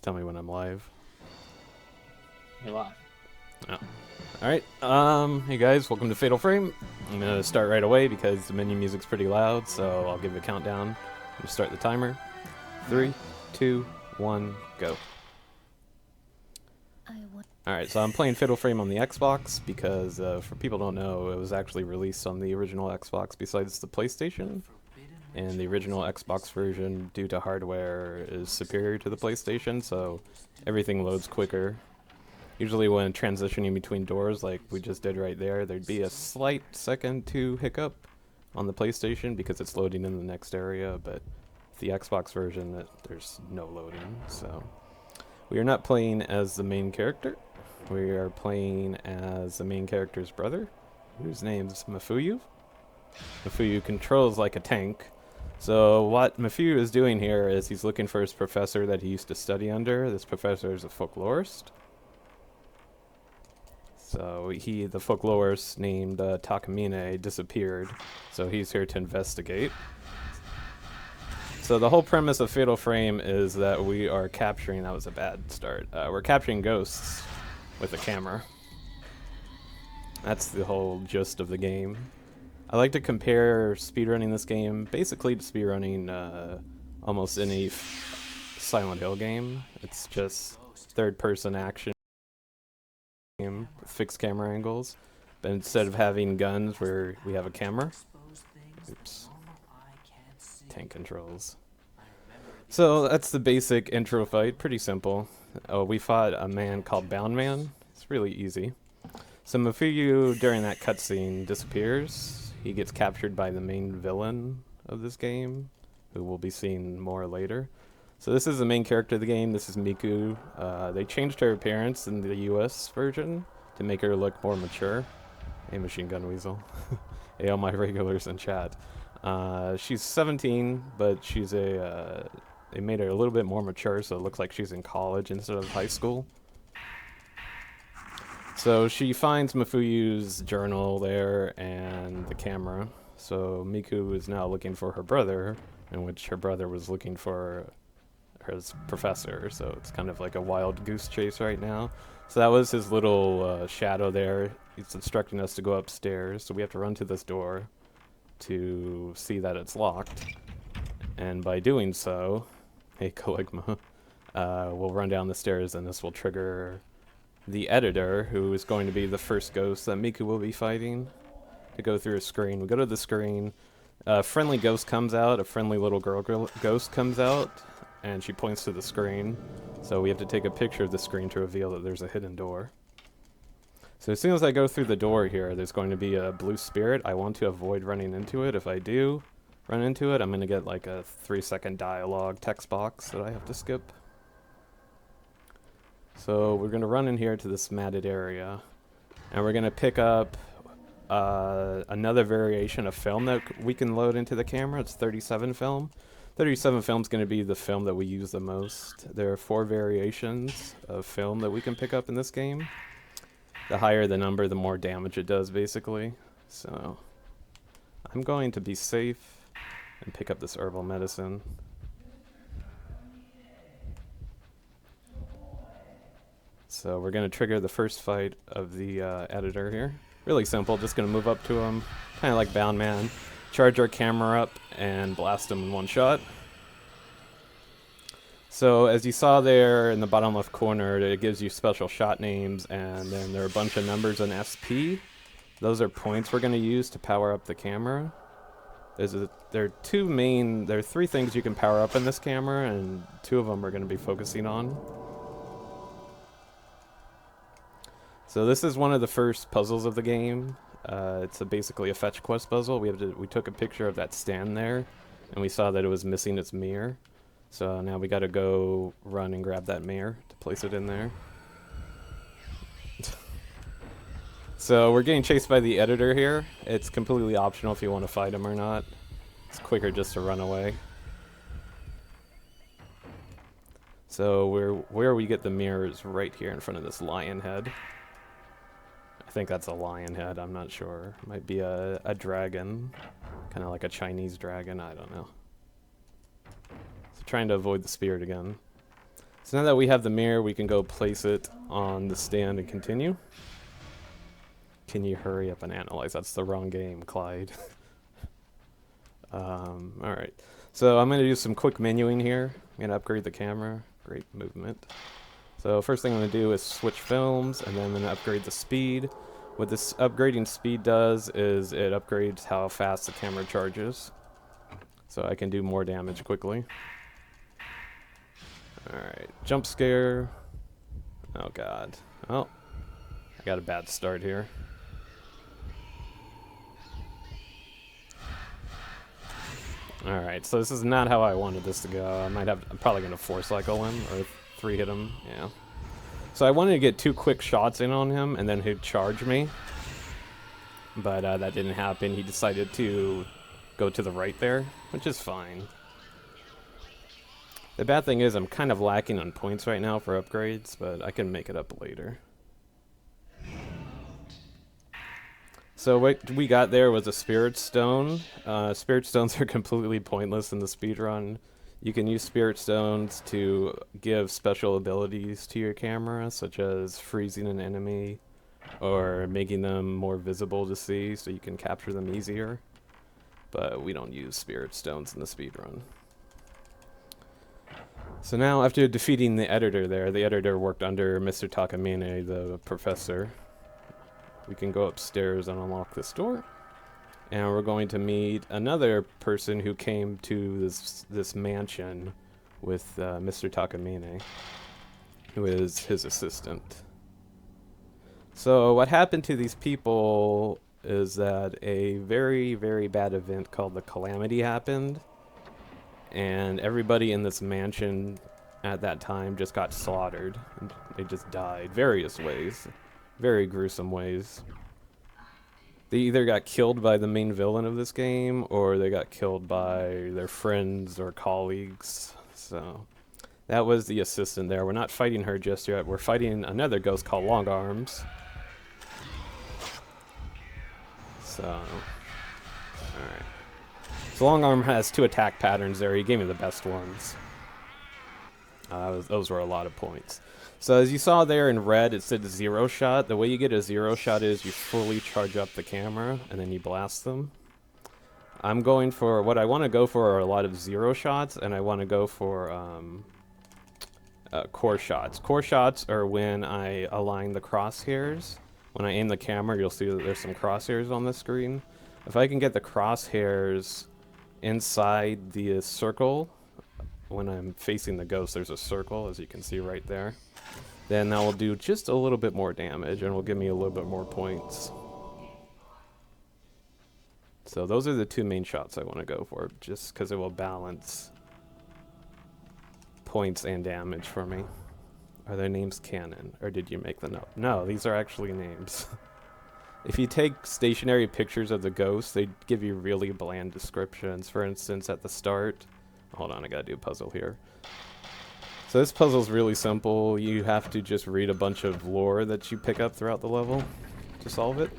tell me when I'm live. You're live. Oh. Alright, hey guys, welcome to Fatal Frame. I'm gonna start right away because the menu music's pretty loud, so I'll give you a countdown. Just start the timer. 3, 2, 1, go. Alright, so I'm playing Fatal Frame on the Xbox because, for people who don't know, it was actually released on the original Xbox besides the PlayStation. And the original Xbox version, due to hardware, is superior to the PlayStation, so everything loads quicker. Usually when transitioning between doors, like we just did right there, there'd be a slight second to hiccup on the PlayStation because it's loading in the next area, but the Xbox version, there's no loading, so... We are not playing as the main character. We are playing as the main character's brother, whose name's Mafuyu. Mafuyu controls like a tank. So what Mafuyu is doing here is he's looking for his professor that he used to study under. This professor is a folklorist. So the folklorist named Takamine disappeared, so he's here to investigate. So the whole premise of Fatal Frame is that we are capturing, that was a bad start, we're capturing ghosts with a camera. That's the whole gist of the game. I like to compare speedrunning this game basically to speedrunning almost any Silent Hill game. It's just third-person action game with fixed camera angles, but instead of having guns where we have a camera. Oops. Tank controls. So that's the basic intro fight, pretty simple. We fought a man called Bound Man. It's really easy. So Mafuyu, during that cutscene, disappears. He gets captured by the main villain of this game, who we'll be seeing more later. So this is the main character of the game. This is Miku. They changed her appearance in the US version to make her look more mature. Hey, Machine Gun Weasel. Hey, all my regulars in chat. She's 17, but she's they made her a little bit more mature, so it looks like she's in college instead of high school. So she finds Mafuyu's journal there and the camera. So Miku is now looking for her brother, in which her brother was looking for his professor. So it's kind of like a wild goose chase right now. So that was his little shadow there. He's instructing us to go upstairs, so we have to run to this door to see that it's locked. And by doing so, hey Caligma, we'll run down the stairs and this will trigger the editor, who is going to be the first ghost that Miku will be fighting, to go through a screen. We go to the screen, a friendly ghost comes out, a friendly little girl ghost comes out, and she points to the screen. So we have to take a picture of the screen to reveal that there's a hidden door. So as soon as I go through the door here, there's going to be a blue spirit. I want to avoid running into it. If I do run into it, I'm going to get like a 3-second dialogue text box that I have to skip. So we're going to run in here to this matted area, and we're going to pick up another variation of film that we can load into the camera. It's 37 film. 37 film is going to be the film that we use the most. There are 4 variations of film that we can pick up in this game. The higher the number, the more damage it does, basically. So I'm going to be safe and pick up this herbal medicine. So we're going to trigger the first fight of the editor here. Really simple, just going to move up to him, kind of like Bound Man. Charge our camera up and blast him in one shot. So as you saw there in the bottom left corner, it gives you special shot names, and then there are a bunch of numbers in SP. Those are points we're going to use to power up the camera. There are 3 things you can power up in this camera, and 2 of them we're going to be focusing on. So this is one of the first puzzles of the game. It's basically a fetch quest puzzle. We took a picture of that stand there, and we saw that it was missing its mirror. So now we got to go run and grab that mirror to place it in there. So we're getting chased by the editor here. It's completely optional if you want to fight him or not. It's quicker just to run away. So where we get the mirror is right here in front of this lion head. I think that's a lion head, I'm not sure. Might be a dragon, kind of like a Chinese dragon, I don't know. So trying to avoid the spirit again. So now that we have the mirror, we can go place it on the stand and continue. Can you hurry up and analyze? That's the wrong game, Clyde. Alright. So I'm going to do some quick menuing here. I'm going to upgrade the camera. Great movement. So first thing I'm going to do is switch films, and then I'm going to upgrade the speed. What this upgrading speed does is it upgrades how fast the camera charges. So I can do more damage quickly. Alright, jump scare. Oh god. Oh, I got a bad start here. Alright, so this is not how I wanted this to go. I'm probably going to 4-cycle him, or 3-hit him, yeah. So I wanted to get 2 quick shots in on him, and then he'd charge me. But that didn't happen. He decided to go to the right there, which is fine. The bad thing is I'm kind of lacking on points right now for upgrades, but I can make it up later. So what we got there was a Spirit Stone. Spirit Stones are completely pointless in the speedrun. You can use Spirit Stones to give special abilities to your camera, such as freezing an enemy, or making them more visible to see so you can capture them easier. But we don't use Spirit Stones in the speedrun. So now, after defeating the editor there, the editor worked under Mr. Takamine, the professor. We can go upstairs and unlock this door. And we're going to meet another person who came to this mansion with Mr. Takamine, who is his assistant. So what happened to these people is that a very, very bad event called the Calamity happened. And everybody in this mansion at that time just got slaughtered. They just died various ways. Very gruesome ways. They either got killed by the main villain of this game, or they got killed by their friends or colleagues. So that was the assistant there. We're not fighting her just yet. We're fighting another ghost called Long Arms. So, alright. So Long Arm has 2 attack patterns there. He gave me the best ones. Those were a lot of points. So as you saw there in red, it said 0 shot. The way you get a 0 shot is you fully charge up the camera, and then you blast them. I'm going for, what I want to go for are a lot of 0 shots, and I want to go for core shots. Core shots are when I align the crosshairs. When I aim the camera, you'll see that there's some crosshairs on the screen. If I can get the crosshairs inside the circle, when I'm facing the ghost, there's a circle, as you can see right there. Then that will do just a little bit more damage, and will give me a little bit more points. So those are the 2 main shots I want to go for, just because it will balance points and damage for me. Are their names canon, or did you make them up? No, these are actually names. If you take stationary pictures of the ghosts, they give you really bland descriptions. For instance, at the start... Hold on, I gotta do a puzzle here. So this puzzle's really simple. You have to just read a bunch of lore that you pick up throughout the level to solve it.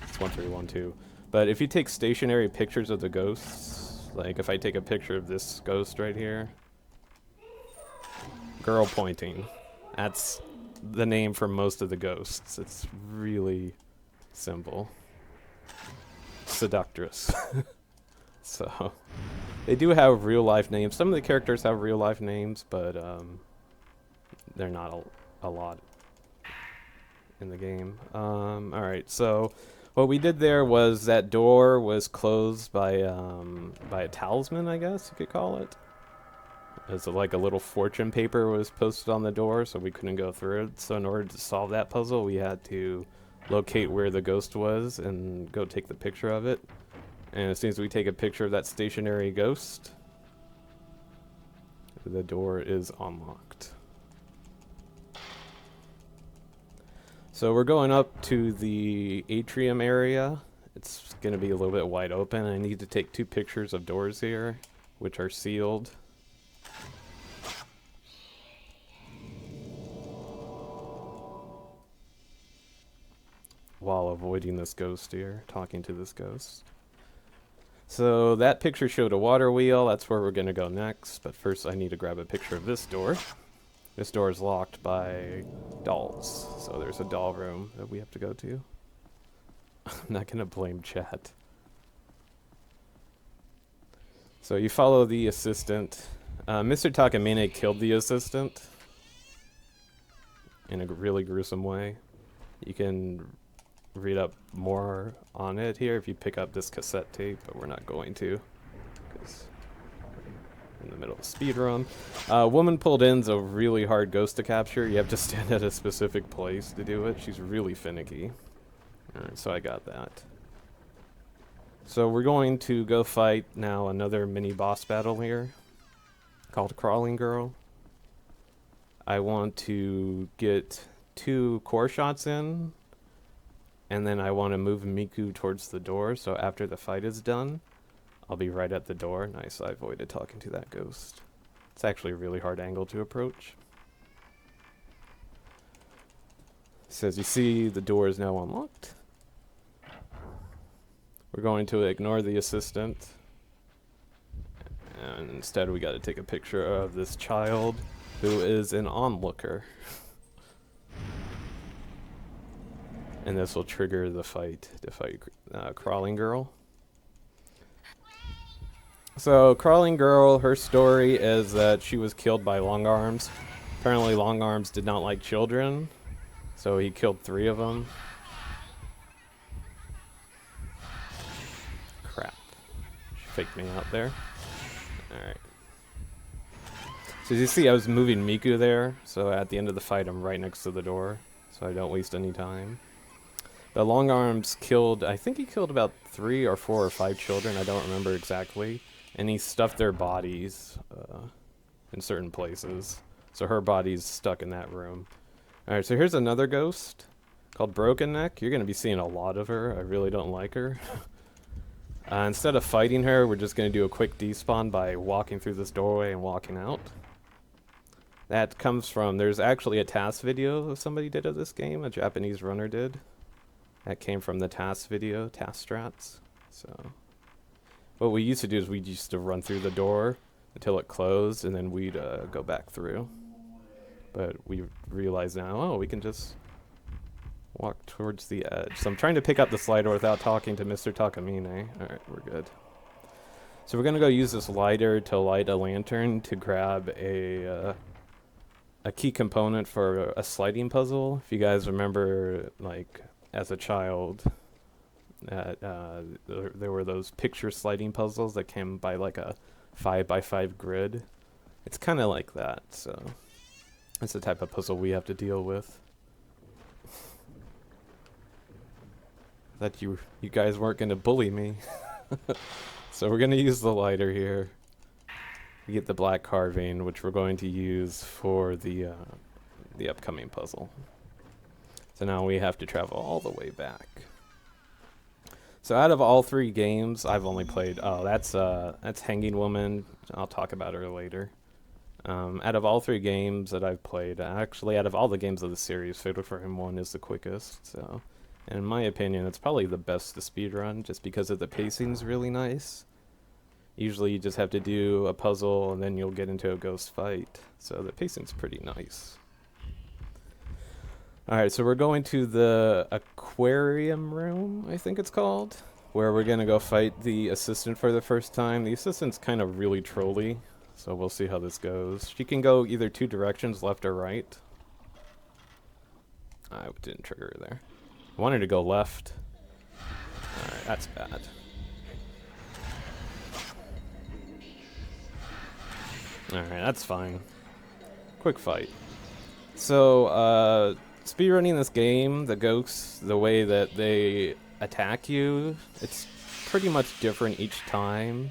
It's 1, 3, 1, 2. But if you take stationary pictures of the ghosts, like if I take a picture of this ghost right here... Girl pointing. That's the name for most of the ghosts. It's really simple. Seductress. So, they do have real-life names. Some of the characters have real-life names, but they're not a lot in the game. Alright, so what we did there was that door was closed by a talisman, I guess you could call it. It's like a little fortune paper was posted on the door, so we couldn't go through it. So in order to solve that puzzle, we had to locate where the ghost was and go take the picture of it. And as soon as we take a picture of that stationary ghost, the door is unlocked. So we're going up to the atrium area. It's going to be a little bit wide open. I need to take 2 pictures of doors here, which are sealed. While avoiding this ghost here, talking to this ghost. So that picture showed a water wheel. That's where we're going to go next. But first I need to grab a picture of this door. This door is locked by dolls, so there's a doll room that we have to go to. I'm not gonna blame chat. So you follow the assistant. Mr. Takamine killed the assistant in a really gruesome way. You can read up more on it here if you pick up this cassette tape, but we're not going to, because in the middle of a speed run. Woman pulled in's a really hard ghost to capture. You have to stand at a specific place to do it. She's really finicky. Alright, so I got that. So we're going to go fight now another mini boss battle here called Crawling Girl. I want to get 2 core shots in, and then I want to move Miku towards the door, so after the fight is done, I'll be right at the door. Nice, I avoided talking to that ghost. It's actually a really hard angle to approach. So as you see, the door is now unlocked. We're going to ignore the assistant. And instead we got to take a picture of this child who is an onlooker. And this will trigger the fight to fight Crawling Girl. So Crawling Girl, her story is that she was killed by Long Arms. Apparently Long Arms did not like children, so he killed 3 of them. Crap. She faked me out there. Alright. So as you see, I was moving Miku there, so at the end of the fight I'm right next to the door, so I don't waste any time. The Long Arms killed, I think he killed about 3 or 4 or 5 children, I don't remember exactly. And he stuffed their bodies in certain places. So her body's stuck in that room. Alright, so here's another ghost called Broken Neck. You're going to be seeing a lot of her. I really don't like her. Instead of fighting her, we're just going to do a quick despawn by walking through this doorway and walking out. That comes from, there's actually a task video somebody did of this game, a Japanese runner did. That came from the task video, task strats. So what we used to do is we used to run through the door until it closed, and then we'd go back through. But we realize now, oh, we can just walk towards the edge. So I'm trying to pick up the slider without talking to Mr. Takamine. Alright, we're good. So we're going to go use this lighter to light a lantern to grab a key component for a sliding puzzle. If you guys remember, like, as a child, there were those picture sliding puzzles that came by like a 5x5 grid. It's kind of like that, so that's the type of puzzle we have to deal with. That you guys weren't going to bully me. So we're going to use the lighter here. We get the black carving, which we're going to use for the upcoming puzzle. So now we have to travel all the way back. So out of all 3 games, I've only played... Oh, that's Hanging Woman. I'll talk about her later. Out of all 3 games that I've played, actually out of all the games of the series, Fatal Frame 1 is the quickest. So, and in my opinion, it's probably the best to speedrun, just because of the pacing's really nice. Usually you just have to do a puzzle and then you'll get into a ghost fight. So the pacing's pretty nice. Alright, so we're going to the aquarium room, I think it's called, where we're going to go fight the assistant for the first time. The assistant's kind of really trolly, so we'll see how this goes. She can go either 2 directions, left or right. I didn't trigger her there. I wanted to go left. Alright, that's bad. Alright, that's fine. Quick fight. So, speedrunning this game, the ghosts, the way that they attack you, it's pretty much different each time.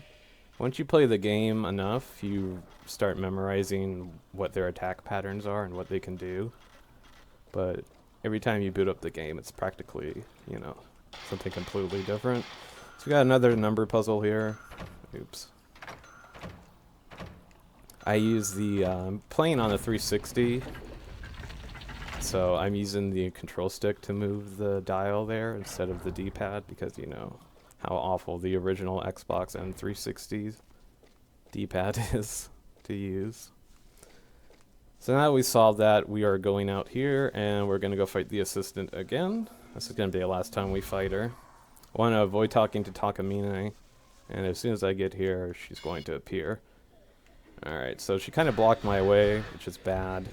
Once you play the game enough, you start memorizing what their attack patterns are and what they can do. But every time you boot up the game, it's practically, you know, something completely different. So we got another number puzzle here. Oops. I use the, playing on a 360, so I'm using the control stick to move the dial there instead of the D-pad, because you know how awful the original Xbox and 360 D-pad is to use. So now we solved that, we are going out here and we're going to go fight the assistant again. This is going to be the last time we fight her. I want to avoid talking to Takamine, and as soon as I get here, she's going to appear. Alright, so she kind of blocked my way, which is bad.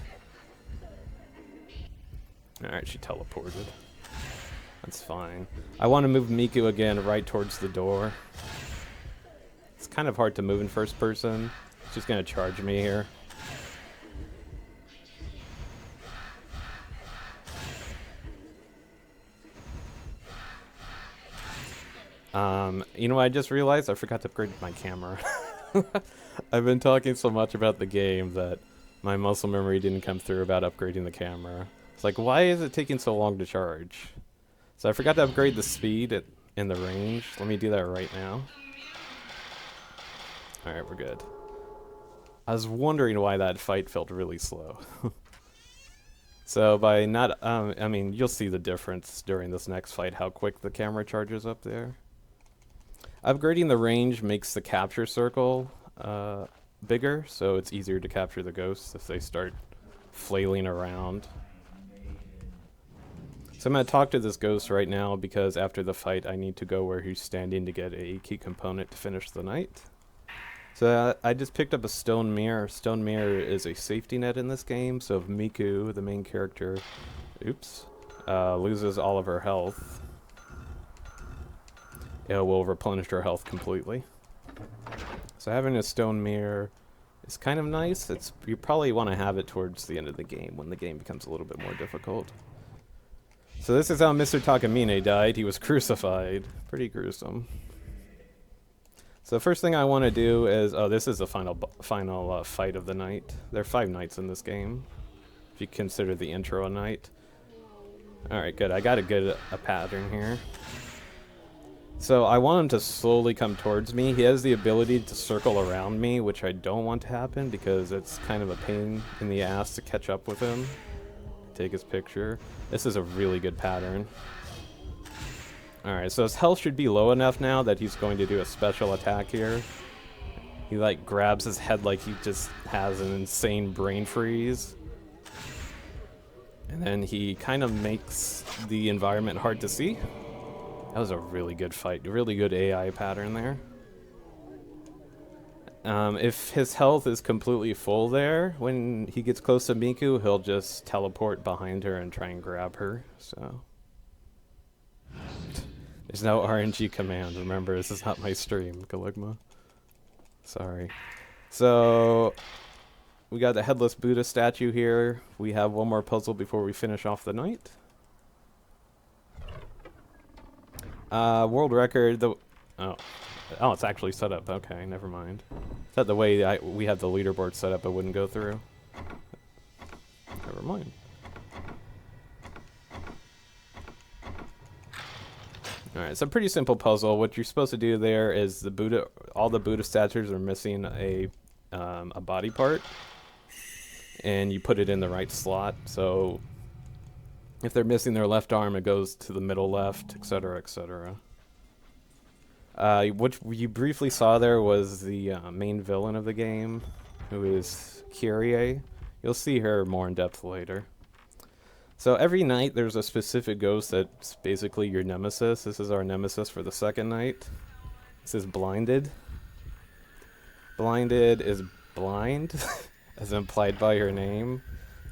Alright, she teleported. That's fine. I want to move Miku again right towards the door. It's kind of hard to move in first person. She's going to charge me here. You know what I just realized? I forgot to upgrade my camera. I've been talking so much about the game that my muscle memory didn't come through about upgrading the camera. It's like, why is it taking so long to charge? So I forgot to upgrade the speed and the range. Let me do that right now. Alright, we're good. I was wondering why that fight felt really slow. So by not, I mean, you'll see the difference during this next fight, how quick the camera charges up there. Upgrading the range makes the capture circle bigger, so it's easier to capture the ghosts if they start flailing around. So I'm going to talk to this ghost right now because after the fight I need to go where he's standing to get a key component to finish the night. So I just picked up a stone mirror. Stone mirror is a safety net in this game, so if Miku, the main character, loses all of her health, it will replenish her health completely. So having a stone mirror is kind of nice. You probably want to have it towards the end of the game when the game becomes a little bit more difficult. So this is how Mr. Takamine died. He was crucified. Pretty gruesome. So the first thing I want to do is, this is the final fight of the night. There are 5 nights in this game, if you consider the intro a night. Alright, good. I got a pattern here. So I want him to slowly come towards me. He has the ability to circle around me, which I don't want to happen because it's kind of a pain in the ass to catch up with him. Take his picture. This is a really good pattern. Alright, so his health should be low enough now that he's going to do a special attack here. He like grabs his head like he just has an insane brain freeze. And then he kind of makes the environment hard to see. That was a really good fight, really good AI pattern there. If his health is completely full there, when he gets close to Miku, he'll just teleport behind her and try and grab her, so. There's no RNG command, remember, this is not my stream, Galigma. Sorry. So, we got the headless Buddha statue here. We have one more puzzle before we finish off the night. World record, oh, it's actually set up. Okay, never mind. Is that the way we had the leaderboard set up, it wouldn't go through? Never mind. Alright, it's a pretty simple puzzle. What you're supposed to do there is the Buddha, all the Buddha statues are missing a body part, and you put it in the right slot. So if they're missing their left arm, it goes to the middle left, etc., etc. What you briefly saw there was the main villain of the game, who is Kyrie. You'll see her more in depth later. So every night there's a specific ghost that's basically your nemesis. This is our nemesis for the second night. This is Blinded. Blinded is blind, as implied by her name.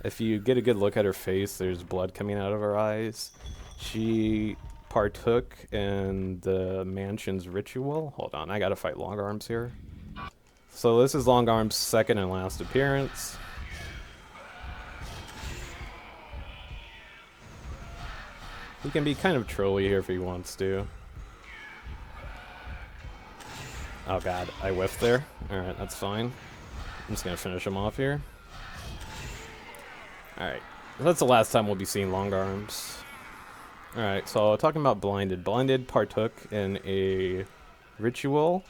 If you get a good look at her face, there's blood coming out of her eyes. She partook in the mansion's ritual. Hold on, I gotta fight Long Arms here. So this is Long Arms' second and last appearance. He can be kind of trolly here if he wants to. Oh god, I whiffed there. Alright, that's fine. I'm just gonna finish him off here. Alright, that's the last time we'll be seeing Long Arms. Alright, so talking about Blinded. Blinded partook in a ritual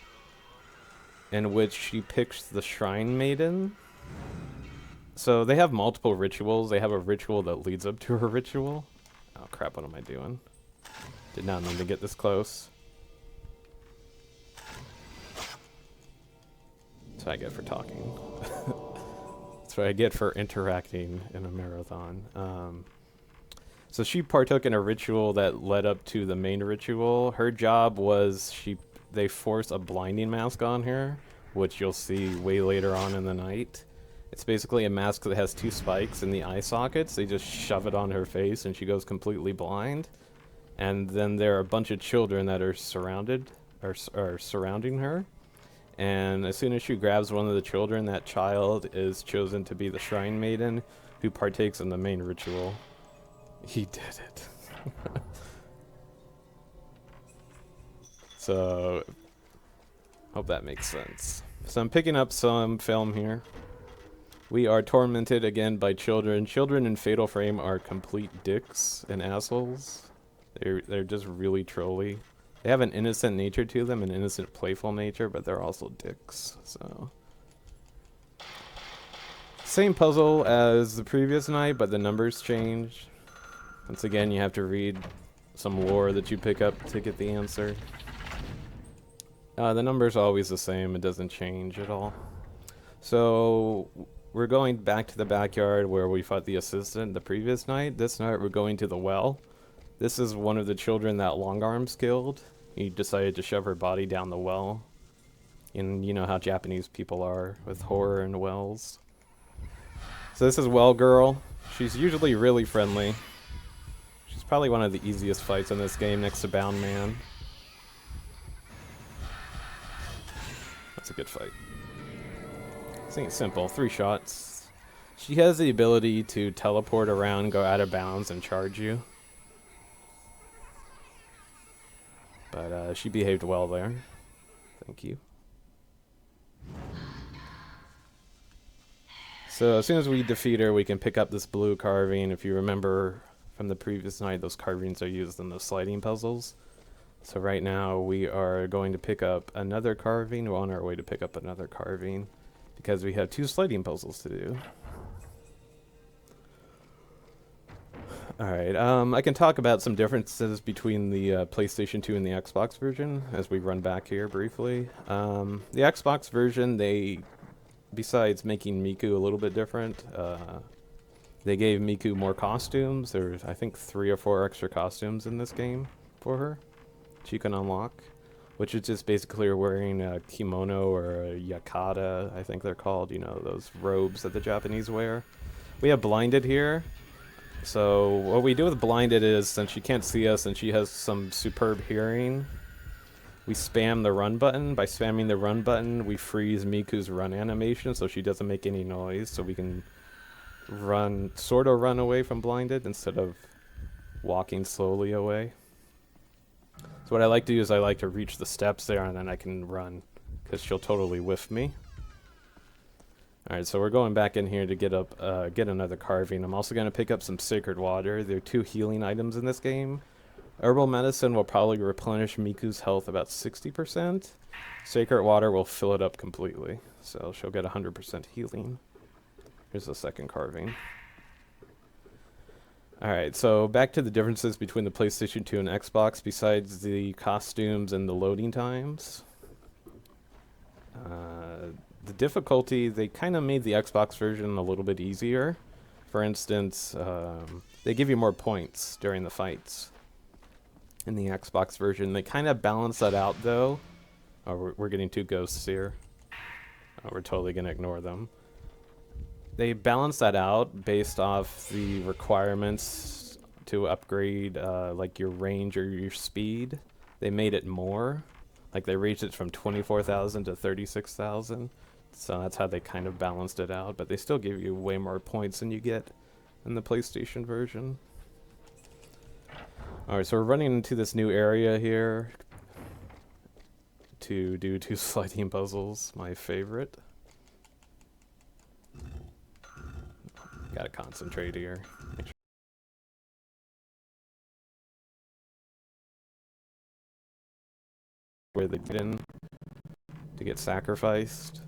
in which she picks the Shrine Maiden. So they have multiple rituals. They have a ritual that leads up to her ritual. Oh crap, what am I doing? Did not mean to get this close. That's what I get for talking. That's what I get for interacting in a marathon. So she partook in a ritual that led up to the main ritual. Her job was they force a blinding mask on her, which you'll see way later on in the night. It's basically a mask that has 2 spikes in the eye sockets. They just shove it on her face and she goes completely blind. And then there are a bunch of children that are surrounding her. And as soon as she grabs one of the children, that child is chosen to be the shrine maiden who partakes in the main ritual. He did it. So, hope that makes sense. So I'm picking up some film here. We are tormented again by children. Children in Fatal Frame are complete dicks and assholes. They're just really trolly. They have an innocent nature to them, an innocent, playful nature, but they're also dicks, so. Same puzzle as the previous night, but the numbers change. Once again, you have to read some lore that you pick up to get the answer. The number's always the same, it doesn't change at all. So, we're going back to the backyard where we fought the assistant the previous night. This night, we're going to the well. This is one of the children that Longarms killed. He decided to shove her body down the well. And you know how Japanese people are with horror and wells. So this is Well Girl. She's usually really friendly. She's probably one of the easiest fights in this game next to Bound Man. That's a good fight. This ain't simple. 3 shots. She has the ability to teleport around, go out of bounds, and charge you. But she behaved well there. Thank you. So as soon as we defeat her, we can pick up this blue carving. If you remember from the previous night, those carvings are used in the sliding puzzles. So right now we are going to pick up another carving. We're on our way to pick up another carving because we have 2 sliding puzzles to do. Alright, I can talk about some differences between the PlayStation 2 and the Xbox version as we run back here briefly. The Xbox version, besides making Miku a little bit different, they gave Miku more costumes. There's, I think, 3 or 4 extra costumes in this game for her she can unlock, which is just basically wearing a kimono or a yakata, I think they're called, you know, those robes that the Japanese wear. We have Blinded here. So what we do with Blinded is, since she can't see us and she has some superb hearing, we spam the run button. By spamming the run button, we freeze Miku's run animation so she doesn't make any noise, so we can sort of run away from Blinded instead of walking slowly away. So what I like to do is I like to reach the steps there and then I can run, because she'll totally whiff me. Alright, so we're going back in here to get another carving. I'm also going to pick up some Sacred Water. There are 2 healing items in this game. Herbal Medicine will probably replenish Miku's health about 60%. Sacred Water will fill it up completely, so she'll get 100% healing. Here's the second carving. Alright, so back to the differences between the PlayStation 2 and Xbox besides the costumes and the loading times. The difficulty, they kind of made the Xbox version a little bit easier. For instance, they give you more points during the fights in the Xbox version. They kind of balance that out, though. Oh, we're getting 2 ghosts here. Oh, we're totally going to ignore them. They balance that out based off the requirements to upgrade like your range or your speed. They made it more. Like they raised it from 24,000 to 36,000. So that's how they kind of balanced it out. But they still give you way more points than you get in the PlayStation version. Alright, so we're running into this new area here to do 2 sliding puzzles, my favorite. Gotta concentrate here. Make sure where they get in to get sacrificed.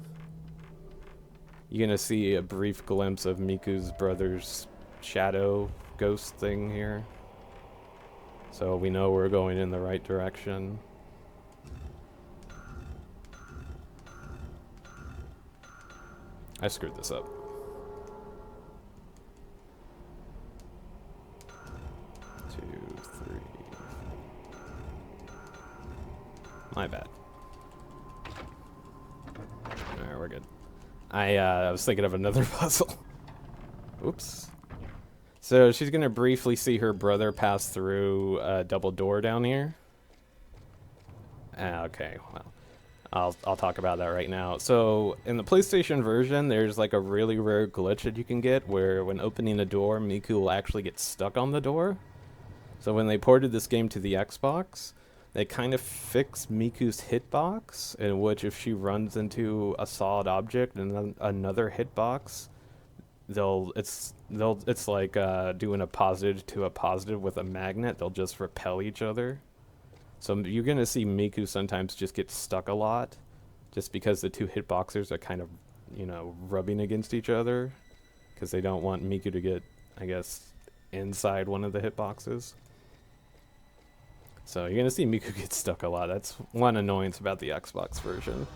You're gonna see a brief glimpse of Miku's brother's shadow ghost thing here. So we know we're going in the right direction. I screwed this up. My bad. Alright, we're good. I was thinking of another puzzle. Oops. So she's gonna briefly see her brother pass through a double door down here. Okay, well, I'll talk about that right now. So in the PlayStation version, there's like a really rare glitch that you can get where when opening a door, Miku will actually get stuck on the door. So when they ported this game to the Xbox, they kind of fixed Miku's hitbox, in which if she runs into a solid object and then another hitbox, it's like doing a positive to a positive with a magnet. They'll just repel each other. So you're gonna see Miku sometimes just get stuck a lot, just because the two hitboxers are kind of, you know, rubbing against each other, because they don't want Miku to get, I guess, inside one of the hitboxes. So you're gonna see Miku get stuck a lot. That's one annoyance about the Xbox version.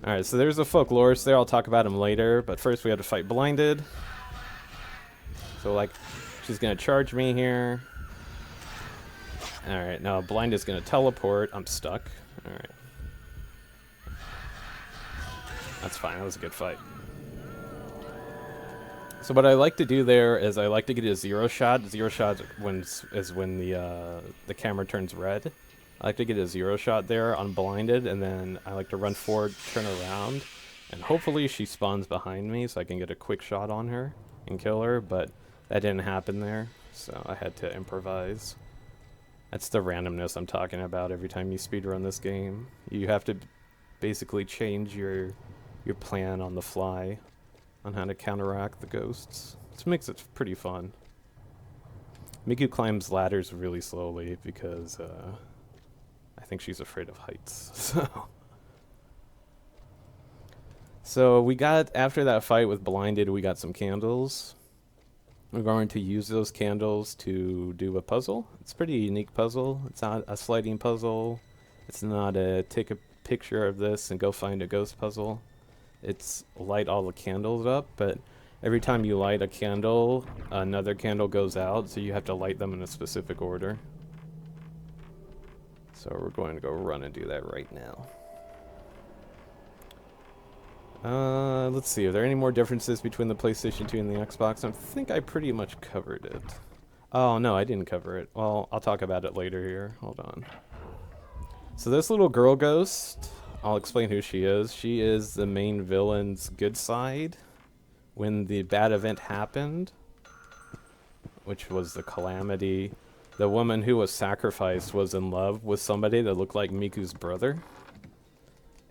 Alright, so there's a folklorist there. I'll talk about him later, but first we have to fight Blinded. So, like, she's gonna charge me here. Alright, now Blinded's gonna teleport. I'm stuck. Alright. That's fine, that was a good fight. So what I like to do there is I like to get a zero shot. Zero shot is when the camera turns red. I like to get a zero shot there on Blinded, and then I like to run forward, turn around, and hopefully she spawns behind me so I can get a quick shot on her and kill her, but that didn't happen there, so I had to improvise. That's the randomness I'm talking about every time you speedrun this game. You have to basically change your plan on the fly on how to counteract the ghosts. This makes it pretty fun. Miku climbs ladders really slowly because I think she's afraid of heights. So we got, after that fight with Blinded, we got some candles. We're going to use those candles to do a puzzle. It's a pretty unique puzzle. It's not a sliding puzzle. It's not a take a picture of this and go find a ghost puzzle. It's light all the candles up, but every time you light a candle, another candle goes out, so you have to light them in a specific order. So we're going to go run and do that right now. Let's see, are there any more differences between the PlayStation 2 and the Xbox? I think I pretty much covered it. Oh, no, I didn't cover it. Well, I'll talk about it later here. Hold on. So this little girl ghost, I'll explain who she is. She is the main villain's good side. When the bad event happened, which was the calamity, the woman who was sacrificed was in love with somebody that looked like Miku's brother.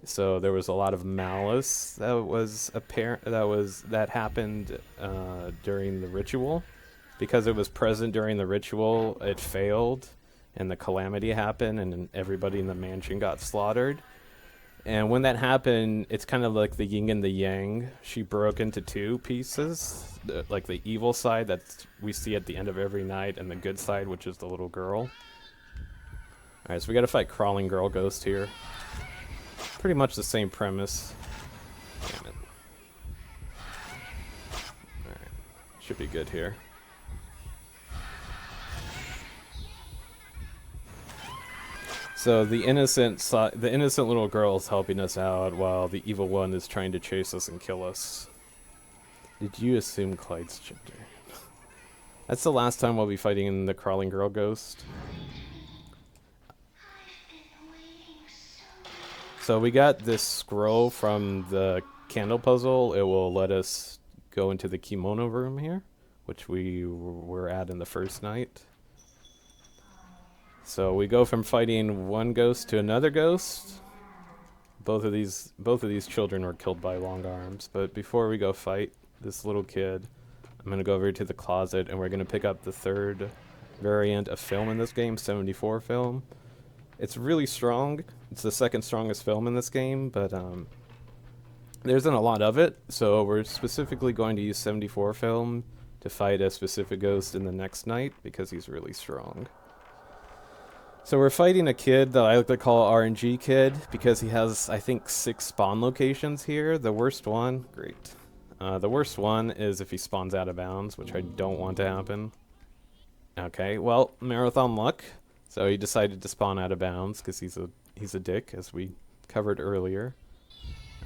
So there was a lot of malice that was apparent, that happened during the ritual. Because it was present during the ritual, it failed, and the calamity happened, and everybody in the mansion got slaughtered. And when that happened, it's kind of like the yin and the yang. She broke into two pieces, like the evil side that we see at the end of every night, and the good side, which is the little girl. Alright, so we gotta fight Crawling Girl Ghost here. Pretty much the same premise. Damn it. Alright, should be good here. So the innocent little girl is helping us out while the evil one is trying to chase us and kill us. Did you assume Clyde's gender? That's the last time we'll be fighting the Crawling Girl Ghost. So we got this scroll from the candle puzzle. It will let us go into the kimono room here, which we were at in the first night. So we go from fighting one ghost to another ghost. Both of these children were killed by long arms. But before we go fight this little kid, I'm gonna go over to the closet and we're gonna pick up the third variant of film in this game, 74 film. It's really strong. It's the second strongest film in this game, but there isn't a lot of it. So we're specifically going to use 74 film to fight a specific ghost in the next night because he's really strong. So we're fighting a kid that I like to call RNG kid because he has, I think, 6 spawn locations here. The worst one, great. The worst one is if he spawns out of bounds, which I don't want to happen. Okay, well, marathon luck. So he decided to spawn out of bounds because he's a dick, as we covered earlier.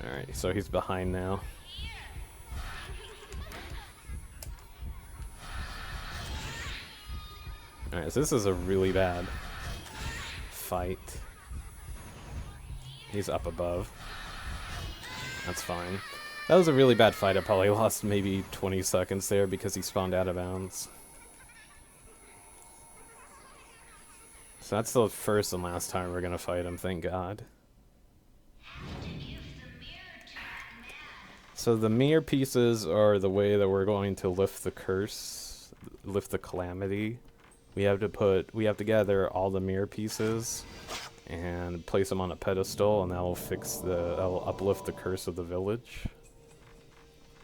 All right, so he's behind now. All right, so this is a really bad fight. He's up above. That's fine. That was a really bad fight. I probably lost maybe 20 seconds there because he spawned out of bounds. So that's the first and last time we're gonna fight him, thank God. So the mirror pieces are the way that we're going to lift the curse, lift the calamity. We have to gather all the mirror pieces and place them on a pedestal, and that'll uplift the curse of the village.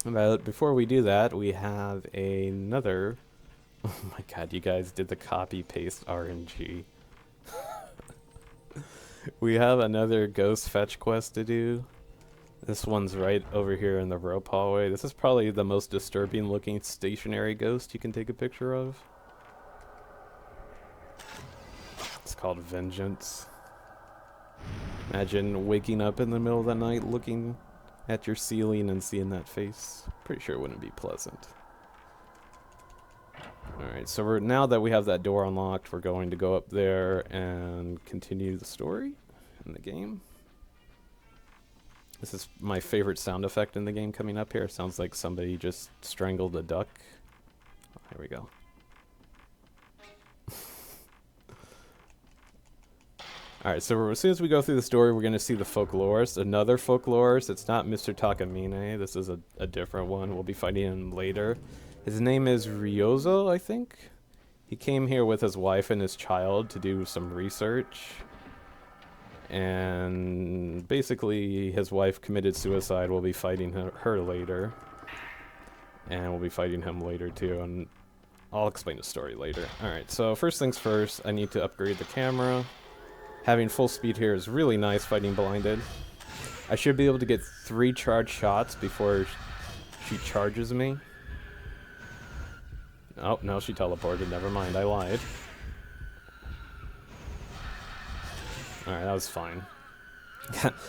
But before we do that, we have another. Oh my God, you guys did the copy paste RNG. We have another ghost fetch quest to do. This one's right over here in the rope hallway. This is probably the most disturbing looking stationary ghost you can take a picture of. It's called Vengeance. Imagine waking up in the middle of the night looking at your ceiling and seeing that face. Pretty sure it wouldn't be pleasant. Alright, so now that we have that door unlocked, we're going to go up there and continue the story in the game. This is my favorite sound effect in the game coming up here. It sounds like somebody just strangled a duck. Oh, here we go. Alright, so as soon as we go through the story, we're going to see the folklorist. Another folklorist. It's not Mr. Takamine. This is a different one. We'll be fighting him later. His name is Ryozo, I think. He came here with his wife and his child to do some research. And basically, his wife committed suicide. We'll be fighting her later. And we'll be fighting him later, too. And I'll explain the story later. Alright, so first things first, I need to upgrade the camera. Having full speed here is really nice fighting blinded. I should be able to get 3 charged shots before she charges me. Oh, no, she teleported. Never mind, I lied. Alright, that was fine.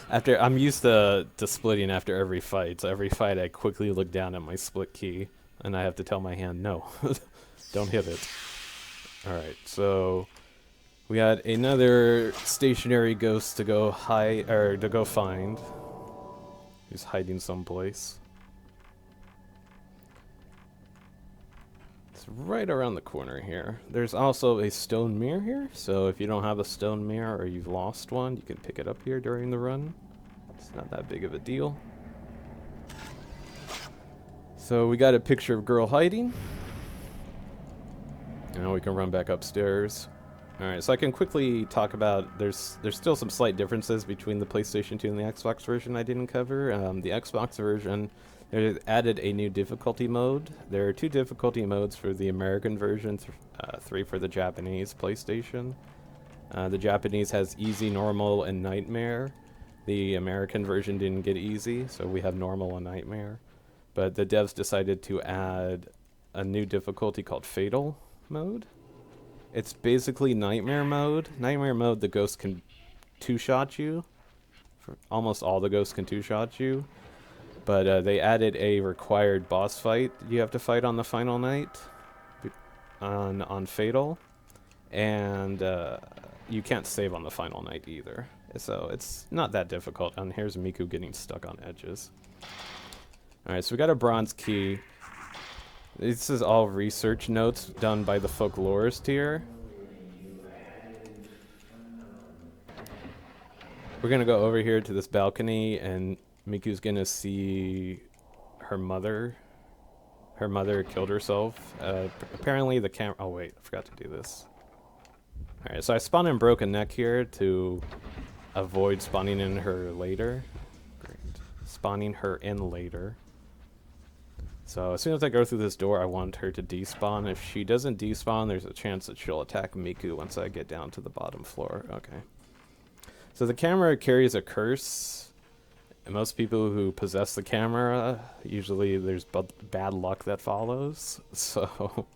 I'm used to splitting after every fight. So every fight I quickly look down at my split key. And I have to tell my hand, no. Don't hit it. Alright, so we had another stationary ghost to go find. He's hiding someplace. It's right around the corner here. There's also a stone mirror here, so if you don't have a stone mirror or you've lost one, you can pick it up here during the run. It's not that big of a deal. So we got a picture of girl hiding. Now we can run back upstairs. Alright, so I can quickly talk about, there's still some slight differences between the PlayStation 2 and the Xbox version I didn't cover. The Xbox version, they added a new difficulty mode. There are 2 difficulty modes for the American version, 3 for the Japanese PlayStation. The Japanese has easy, normal, and nightmare. The American version didn't get easy, so we have normal and nightmare. But the devs decided to add a new difficulty called fatal mode. It's basically nightmare mode. Nightmare mode, the ghost can 2-shot you. Almost all the ghosts can 2-shot you. But they added a required boss fight you have to fight on the final night. On Fatal. And you can't save on the final night either. So it's not that difficult. And here's Miku getting stuck on edges. Alright, so we got a bronze key. This is all research notes done by the folklorist here. We're gonna go over here to this balcony, and Miku's gonna see her mother. Her mother killed herself. Apparently the camera... Oh wait, I forgot to do this. Alright, so I spawned in Broken Neck here to avoid spawning in her later. Great. Spawning her in later. So as soon as I go through this door, I want her to despawn. If she doesn't despawn, there's a chance that she'll attack Miku once I get down to the bottom floor. Okay. So the camera carries a curse. And most people who possess the camera, usually there's bad luck that follows. So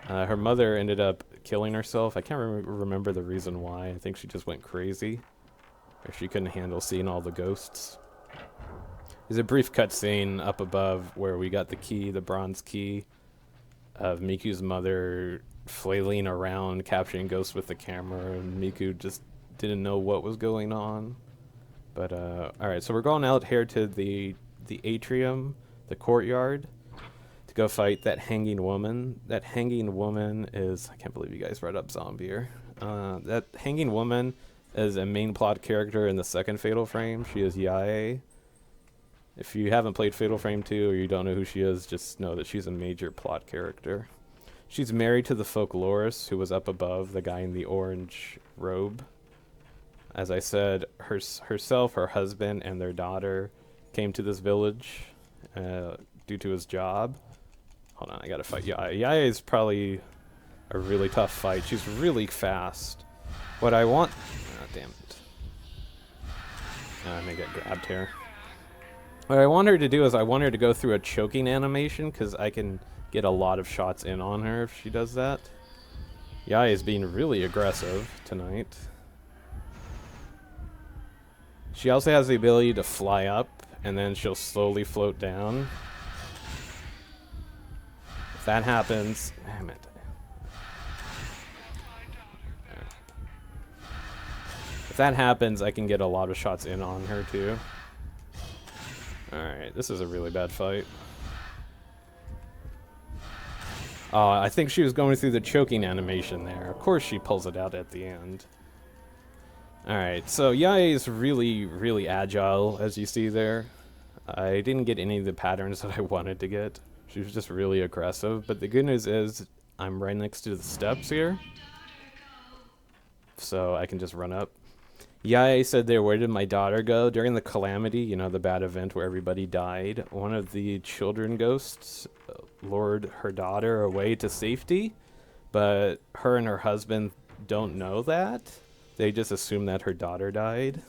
her mother ended up killing herself. I can't remember the reason why. I think she just went crazy. Or she couldn't handle seeing all the ghosts. There's a brief cutscene up above where we got the key, the bronze key, of Miku's mother flailing around, capturing ghosts with the camera, and Miku just didn't know what was going on. But, alright, so we're going out here to the atrium, the courtyard, to go fight that hanging woman. That hanging woman is... I can't believe you guys brought up Zombier. That hanging woman is a main plot character in the second Fatal Frame. She is Yae. If you haven't played Fatal Frame 2 or you don't know who she is, just know that she's a major plot character. She's married to the folklorist who was up above, the guy in the orange robe. As I said, herself, her husband, and their daughter came to this village due to his job. Hold on, I gotta fight Yae. Yae is probably a really tough fight. She's really fast. What I want... Oh, damn it. I may get grabbed here. What I want her to do is I want her to go through a choking animation, because I can get a lot of shots in on her if she does that. Yae is being really aggressive tonight. She also has the ability to fly up, and then she'll slowly float down. If that happens... Damn it. If that happens, I can get a lot of shots in on her, too. Alright, this is a really bad fight. I think she was going through the choking animation there. Of course she pulls it out at the end. Alright, so Yae is really, really agile, as you see there. I didn't get any of the patterns that I wanted to get. She was just really aggressive. But the good news is, I'm right next to the steps here. So I can just run up. Yae said there, where did my daughter go? During the calamity, you know, the bad event where everybody died, one of the children ghosts lured her daughter away to safety, but her and her husband don't know that. They just assume that her daughter died.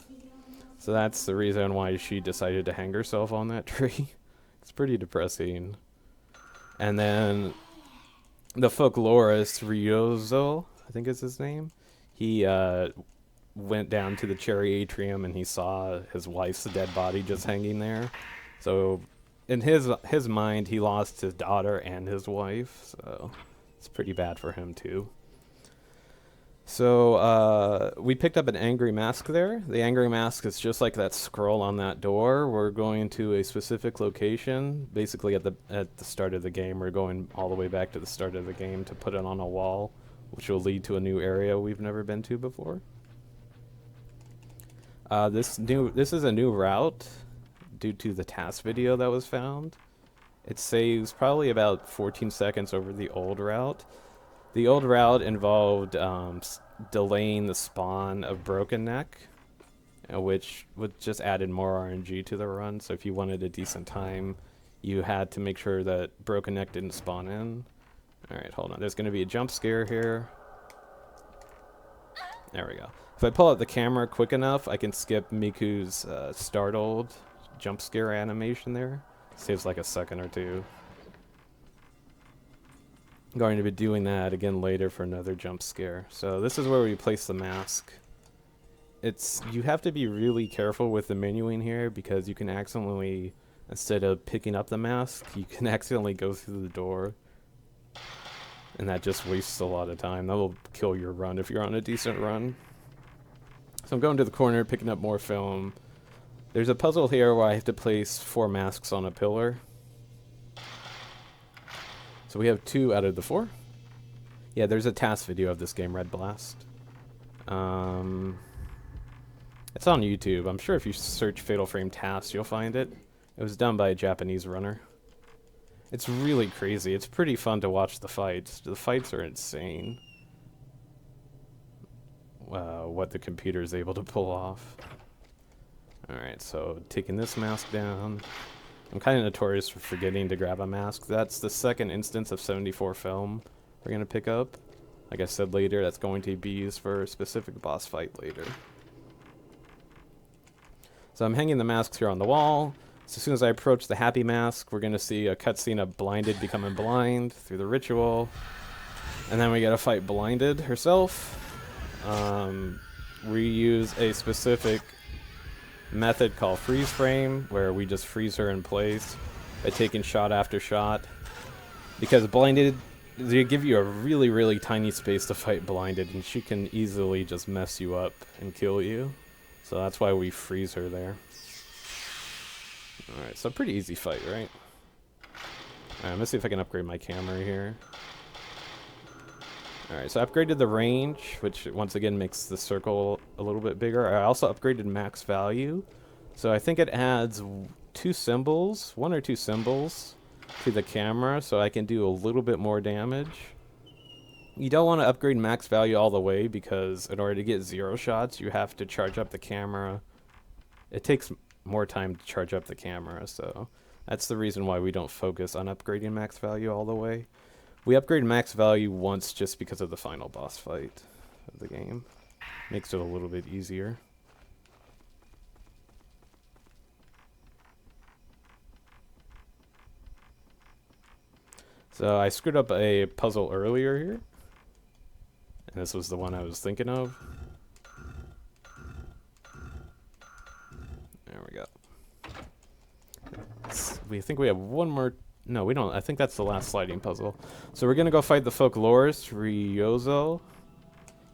So that's the reason why she decided to hang herself on that tree. It's pretty depressing. And then the folklorist, Ryozo, I think is his name, he went down to the cherry atrium and he saw his wife's dead body just hanging there. So in his mind, he lost his daughter and his wife, so it's pretty bad for him too. So we picked up an angry mask there. The angry mask is just like that scroll on that door. We're going to a specific location, basically at the start of the game. We're going all the way back to the start of the game to put it on a wall, which will lead to a new area we've never been to before. This is a new route due to the task video that was found. It saves probably about 14 seconds over the old route. The old route involved delaying the spawn of Broken Neck, which would just added more RNG to the run. So if you wanted a decent time, you had to make sure that Broken Neck didn't spawn in. Alright, hold on. There's going to be a jump scare here. There we go. If I pull out the camera quick enough, I can skip Miku's startled jump scare animation there. Saves like a second or two. I'm going to be doing that again later for another jump scare. So this is where we place the mask. You have to be really careful with the menuing here because you can accidentally, instead of picking up the mask, you can accidentally go through the door. And that just wastes a lot of time. That will kill your run if you're on a decent run. So I'm going to the corner, picking up more film. There's a puzzle here where I have to place 4 masks on a pillar. So we have 2 out of the 4. Yeah, there's a task video of this game, Red Blast. It's on YouTube. I'm sure if you search Fatal Frame Task, you'll find it. It was done by a Japanese runner. It's really crazy. It's pretty fun to watch the fights. The fights are insane. What the computer is able to pull off. Alright, so taking this mask down. I'm kind of notorious for forgetting to grab a mask. That's the second instance of 74 film we're going to pick up. Like I said later, that's going to be used for a specific boss fight later. So I'm hanging the masks here on the wall. So as soon as I approach the happy mask, we're going to see a cutscene of Blinded becoming blind through the ritual. And then we gotta fight Blinded herself. We use a specific method called freeze frame, where we just freeze her in place by taking shot after shot. Because Blinded, they give you a really, really tiny space to fight Blinded, and she can easily just mess you up and kill you. So that's why we freeze her there. Alright, so pretty easy fight, right? Alright, let's see if I can upgrade my camera here. Alright, so I upgraded the range, which once again makes the circle a little bit bigger. I also upgraded max value. So I think it adds one or two symbols to the camera, so I can do a little bit more damage. You don't want to upgrade max value all the way, because in order to get 0 shots, you have to charge up the camera. It takes more time to charge up the camera, so that's the reason why we don't focus on upgrading max value all the way. We upgrade max value once just because of the final boss fight of the game. Makes it a little bit easier. So I screwed up a puzzle earlier here. And this was the one I was thinking of. There we go. We think we have one more. No, we don't. I think that's the last sliding puzzle. So we're gonna go fight the folklorist, Ryozo.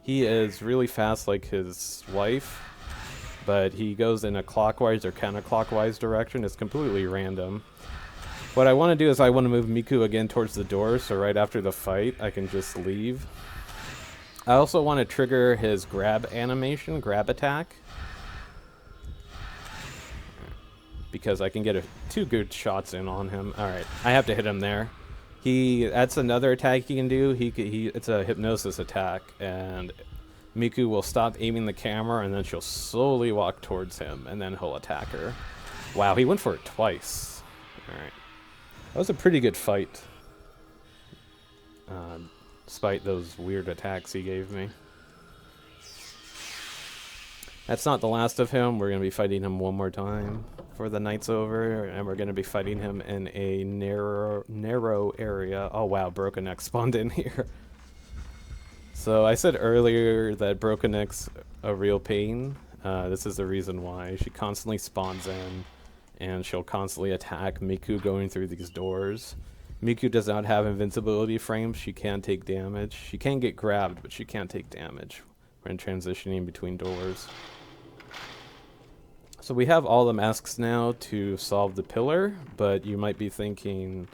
He is really fast like his wife, but he goes in a clockwise or counterclockwise direction. It's completely random. What I want to do is I want to move Miku again towards the door, so right after the fight I can just leave. I also want to trigger his grab animation, grab attack, because I can get 2 good shots in on him. Alright, I have to hit him there. That's another attack he can do. It's a hypnosis attack, and Miku will stop aiming the camera, and then she'll slowly walk towards him, and then he'll attack her. Wow, he went for it twice. Alright. That was a pretty good fight. Despite those weird attacks he gave me. That's not the last of him. We're going to be fighting him one more time before the night's over, and we're going to be fighting him in a narrow area. Oh wow, Broken Neck spawned in here. So I said earlier that Broken Neck's a real pain. This is the reason why. She constantly spawns in, and she'll constantly attack Miku going through these doors. Miku does not have invincibility frames. She can take damage. She can get grabbed, but she can't take damage when transitioning between doors. So we have all the masks now to solve the pillar, but you might be thinking,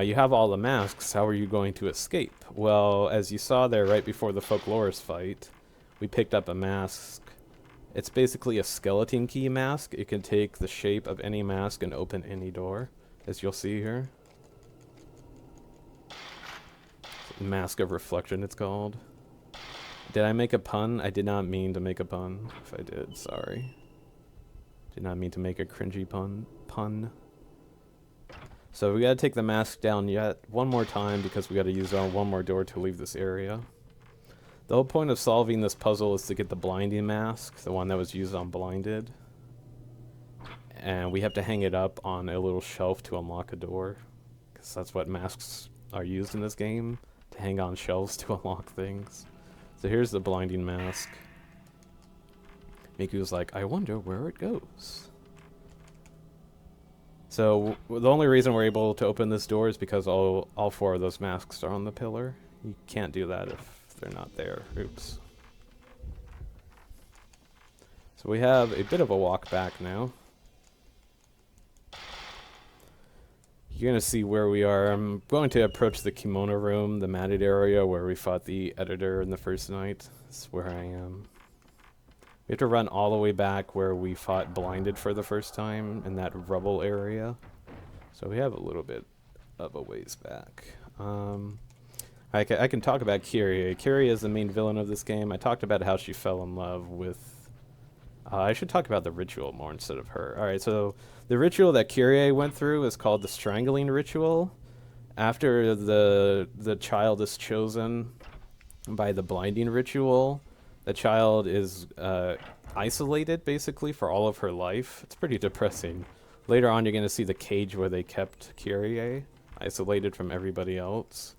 you have all the masks, how are you going to escape? Well, as you saw there right before the folklorist fight, we picked up a mask. It's basically a skeleton key mask. It can take the shape of any mask and open any door, as you'll see here. Mask of Reflection, it's called. Did I make a pun? I did not mean to make a pun. If I did, sorry. Did not mean to make a cringy pun. So we gotta take the mask down yet one more time, because we gotta use one more door to leave this area. The whole point of solving this puzzle is to get the blinding mask, the one that was used on Blinded. And we have to hang it up on a little shelf to unlock a door, because that's what masks are used in this game, to hang on shelves to unlock things. So here's the blinding mask. Miku's like, I wonder where it goes. So the only reason we're able to open this door is because all 4 of those masks are on the pillar. You can't do that if they're not there. Oops. So we have a bit of a walk back now. You're going to see where we are. I'm going to approach the kimono room, the matted area where we fought the editor in the first night. That's where I am. We have to run all the way back where we fought Blinded for the first time, in that rubble area. So we have a little bit of a ways back. I can talk about Kyrie. Kyrie is the main villain of this game. I talked about how she fell in love with... I should talk about the ritual more instead of her. Alright, so the ritual that Kyrie went through is called the Strangling Ritual. After the child is chosen by the Blinding Ritual, the child is isolated, basically, for all of her life. It's pretty depressing. Later on, you're going to see the cage where they kept Kyrie, isolated from everybody else.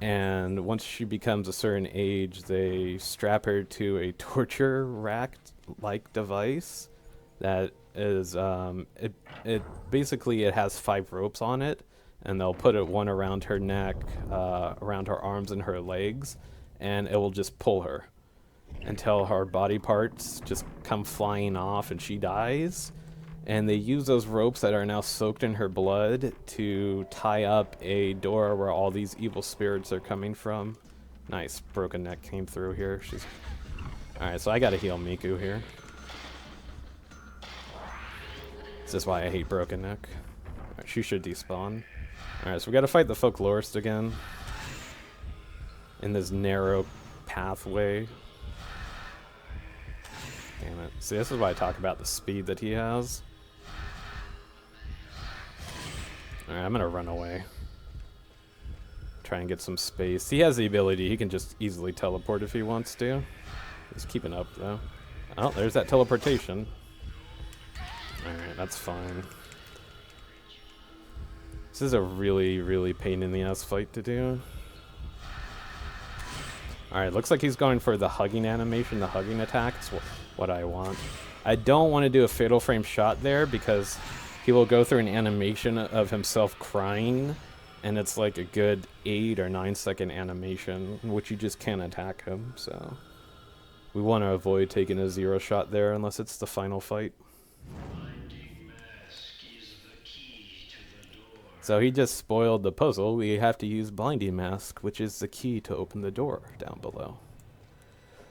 And once she becomes a certain age, they strap her to a torture rack-like device that is it basically it has 5 ropes on it, and they'll put it one around her neck, around her arms and her legs, and it will just pull her until her body parts just come flying off and she dies. And they use those ropes that are now soaked in her blood to tie up a door where all these evil spirits are coming from. Nice, broken neck came through here. She's alright, so I gotta heal Miku here. This is why I hate broken neck. Right, she should despawn. Alright, so we gotta fight the folklorist again. In this narrow pathway. Damn it. See, this is why I talk about the speed that he has. Alright, I'm gonna run away. Try and get some space. He has the ability, he can just easily teleport if he wants to. He's keeping up, though. Oh, there's that teleportation. Alright, that's fine. This is a really, really pain in the ass fight to do. Alright, looks like he's going for the hugging animation, the hugging attack. It's what I want. I don't want to do a fatal frame shot there because he will go through an animation of himself crying, and it's like a good 8 or 9 second animation in which you just can't attack him, so we want to avoid taking a 0 shot there unless it's the final fight. So he just spoiled the puzzle. We have to use Blinding Mask, which is the key to open the door down below.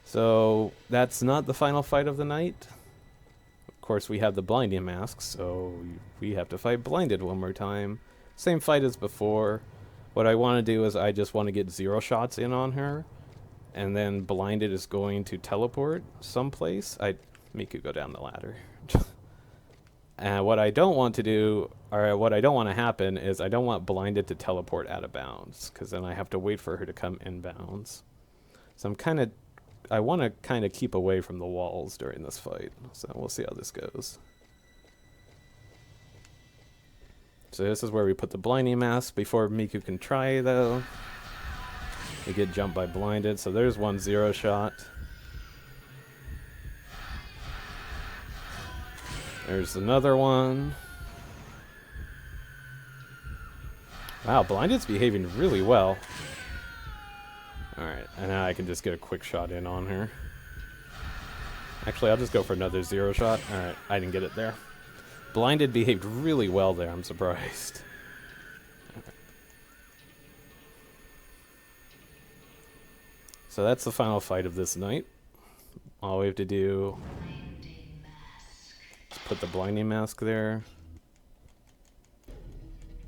So that's not the final fight of the night. Of course, we have the Blinding Mask, so we have to fight Blinded one more time. Same fight as before. What I want to do is I just want to get 0 shots in on her, and then Blinded is going to teleport someplace. Miku, go down the ladder. And what I don't want to do, or what I don't want to happen, is I don't want Blinded to teleport out of bounds, because then I have to wait for her to come inbounds. So I want to kind of keep away from the walls during this fight. So we'll see how this goes. So this is where we put the Blinding Mask before Miku can try, though. We get jumped by Blinded, so there's one 0 shot. There's another one. Wow, Blinded's behaving really well. Alright, and now I can just get a quick shot in on her. Actually, I'll just go for another 0 shot. Alright, I didn't get it there. Blinded behaved really well there, I'm surprised. Okay. So that's the final fight of this night. All we have to do is put the Blinding Mask there.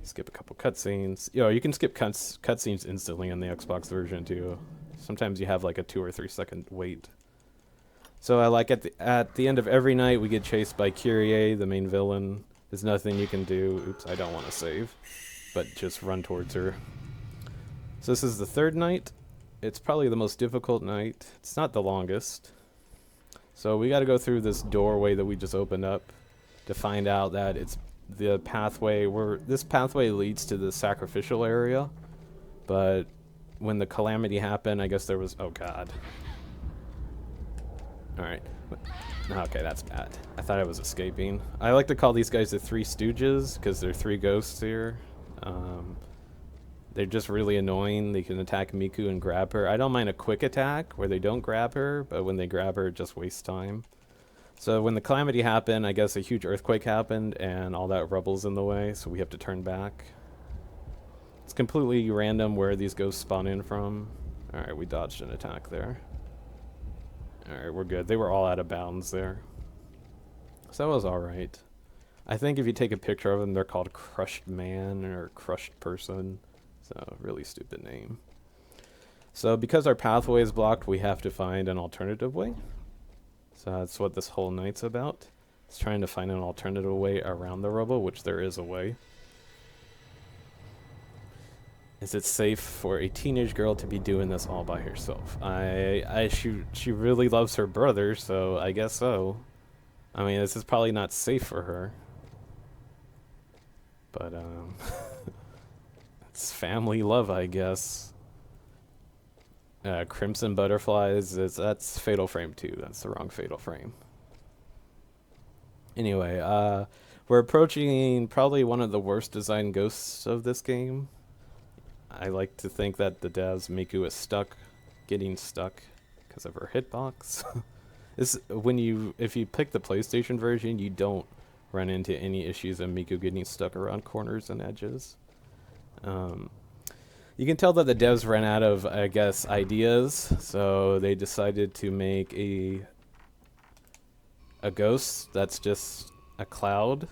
Skip a couple cutscenes. You can skip cutscenes instantly in the Xbox version too. Sometimes you have like a 2 or 3 second wait. So I like at the end of every night we get chased by Kyrie, the main villain. There's nothing you can do. Oops, I don't want to save, but just run towards her. So this is the 3rd night. It's probably the most difficult night. It's not the longest. So we got to go through this doorway that we just opened up to find out that it's the pathway where this pathway leads to the sacrificial area. But when the calamity happened, I guess there was, oh god. Alright. Okay, that's bad. I thought I was escaping. I like to call these guys the Three Stooges because they're 3 ghosts here. They're just really annoying. They can attack Miku and grab her. I don't mind a quick attack where they don't grab her, but when they grab her, it just wastes time. So when the calamity happened, I guess a huge earthquake happened and all that rubble's in the way, so we have to turn back. It's completely random where these ghosts spawn in from. Alright, we dodged an attack there. Alright, we're good. They were all out of bounds there. So that was alright. I think if you take a picture of them, they're called Crushed Man or Crushed Person. So, really stupid name. So, because our pathway is blocked, we have to find an alternative way. So, that's what this whole night's about. It's trying to find an alternative way around the rubble, which there is a way. Is it safe for a teenage girl to be doing this all by herself? She really loves her brother, so I guess so. I mean, this is probably not safe for her. But, it's family love, I guess. Crimson Butterflies, that's Fatal Frame 2. That's the wrong Fatal Frame. Anyway, we're approaching probably one of the worst designed ghosts of this game. I like to think that the devs Miku is stuck, getting stuck because of her hitbox. If you pick the PlayStation version, you don't run into any issues of Miku getting stuck around corners and edges. You can tell that the devs ran out of, I guess, ideas, so they decided to make a ghost that's just a cloud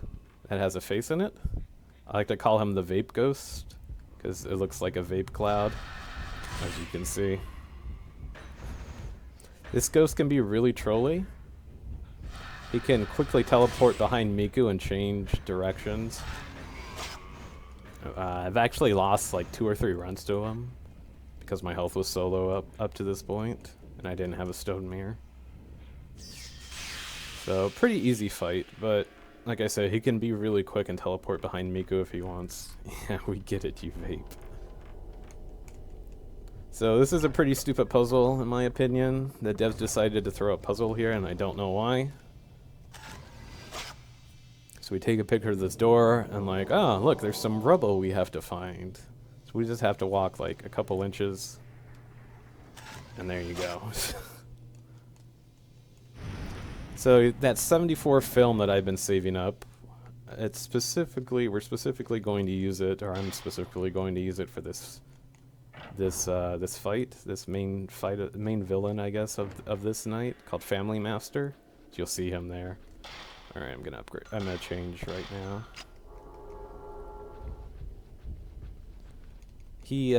that has a face in it. I like to call him the vape ghost because it looks like a vape cloud, as you can see. This ghost can be really trolly. He can quickly teleport behind Miku and change directions. I've actually lost like 2 or 3 runs to him because my health was so low up to this point, and I didn't have a stone mirror. So pretty easy fight, but like I said, he can be really quick and teleport behind Miku if he wants. Yeah, we get it, you vape. So this is a pretty stupid puzzle in my opinion. The devs decided to throw a puzzle here and I don't know why. So we take a picture of this door and like, oh look, there's some rubble we have to find. So we just have to walk like a couple inches. And there you go. So that 74 film that I've been saving up, we're specifically going to use it, or I'm specifically going to use it for this fight, this main villain, I guess, of this night, called Family Master. So you'll see him there. All right, I'm gonna change right now. He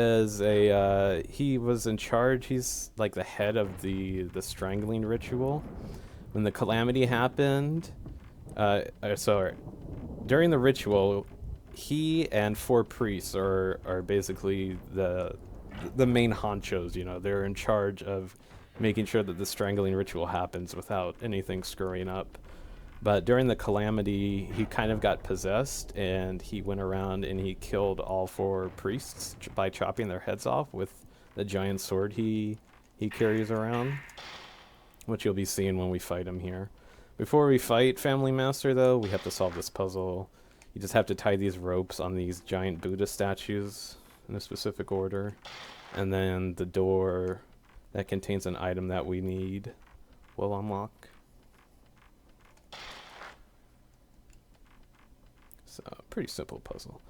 was in charge. He's like the head of the strangling ritual. When the calamity happened, during the ritual, he and 4 priests are basically the main honchos. You know, they're in charge of making sure that the strangling ritual happens without anything screwing up. But during the calamity, he kind of got possessed, and he went around and he killed all 4 priests by chopping their heads off with the giant sword he carries around, which you'll be seeing when we fight him here. Before we fight Family Master, though, we have to solve this puzzle. You just have to tie these ropes on these giant Buddha statues in a specific order, and then the door that contains an item that we need will unlock. So, pretty simple puzzle.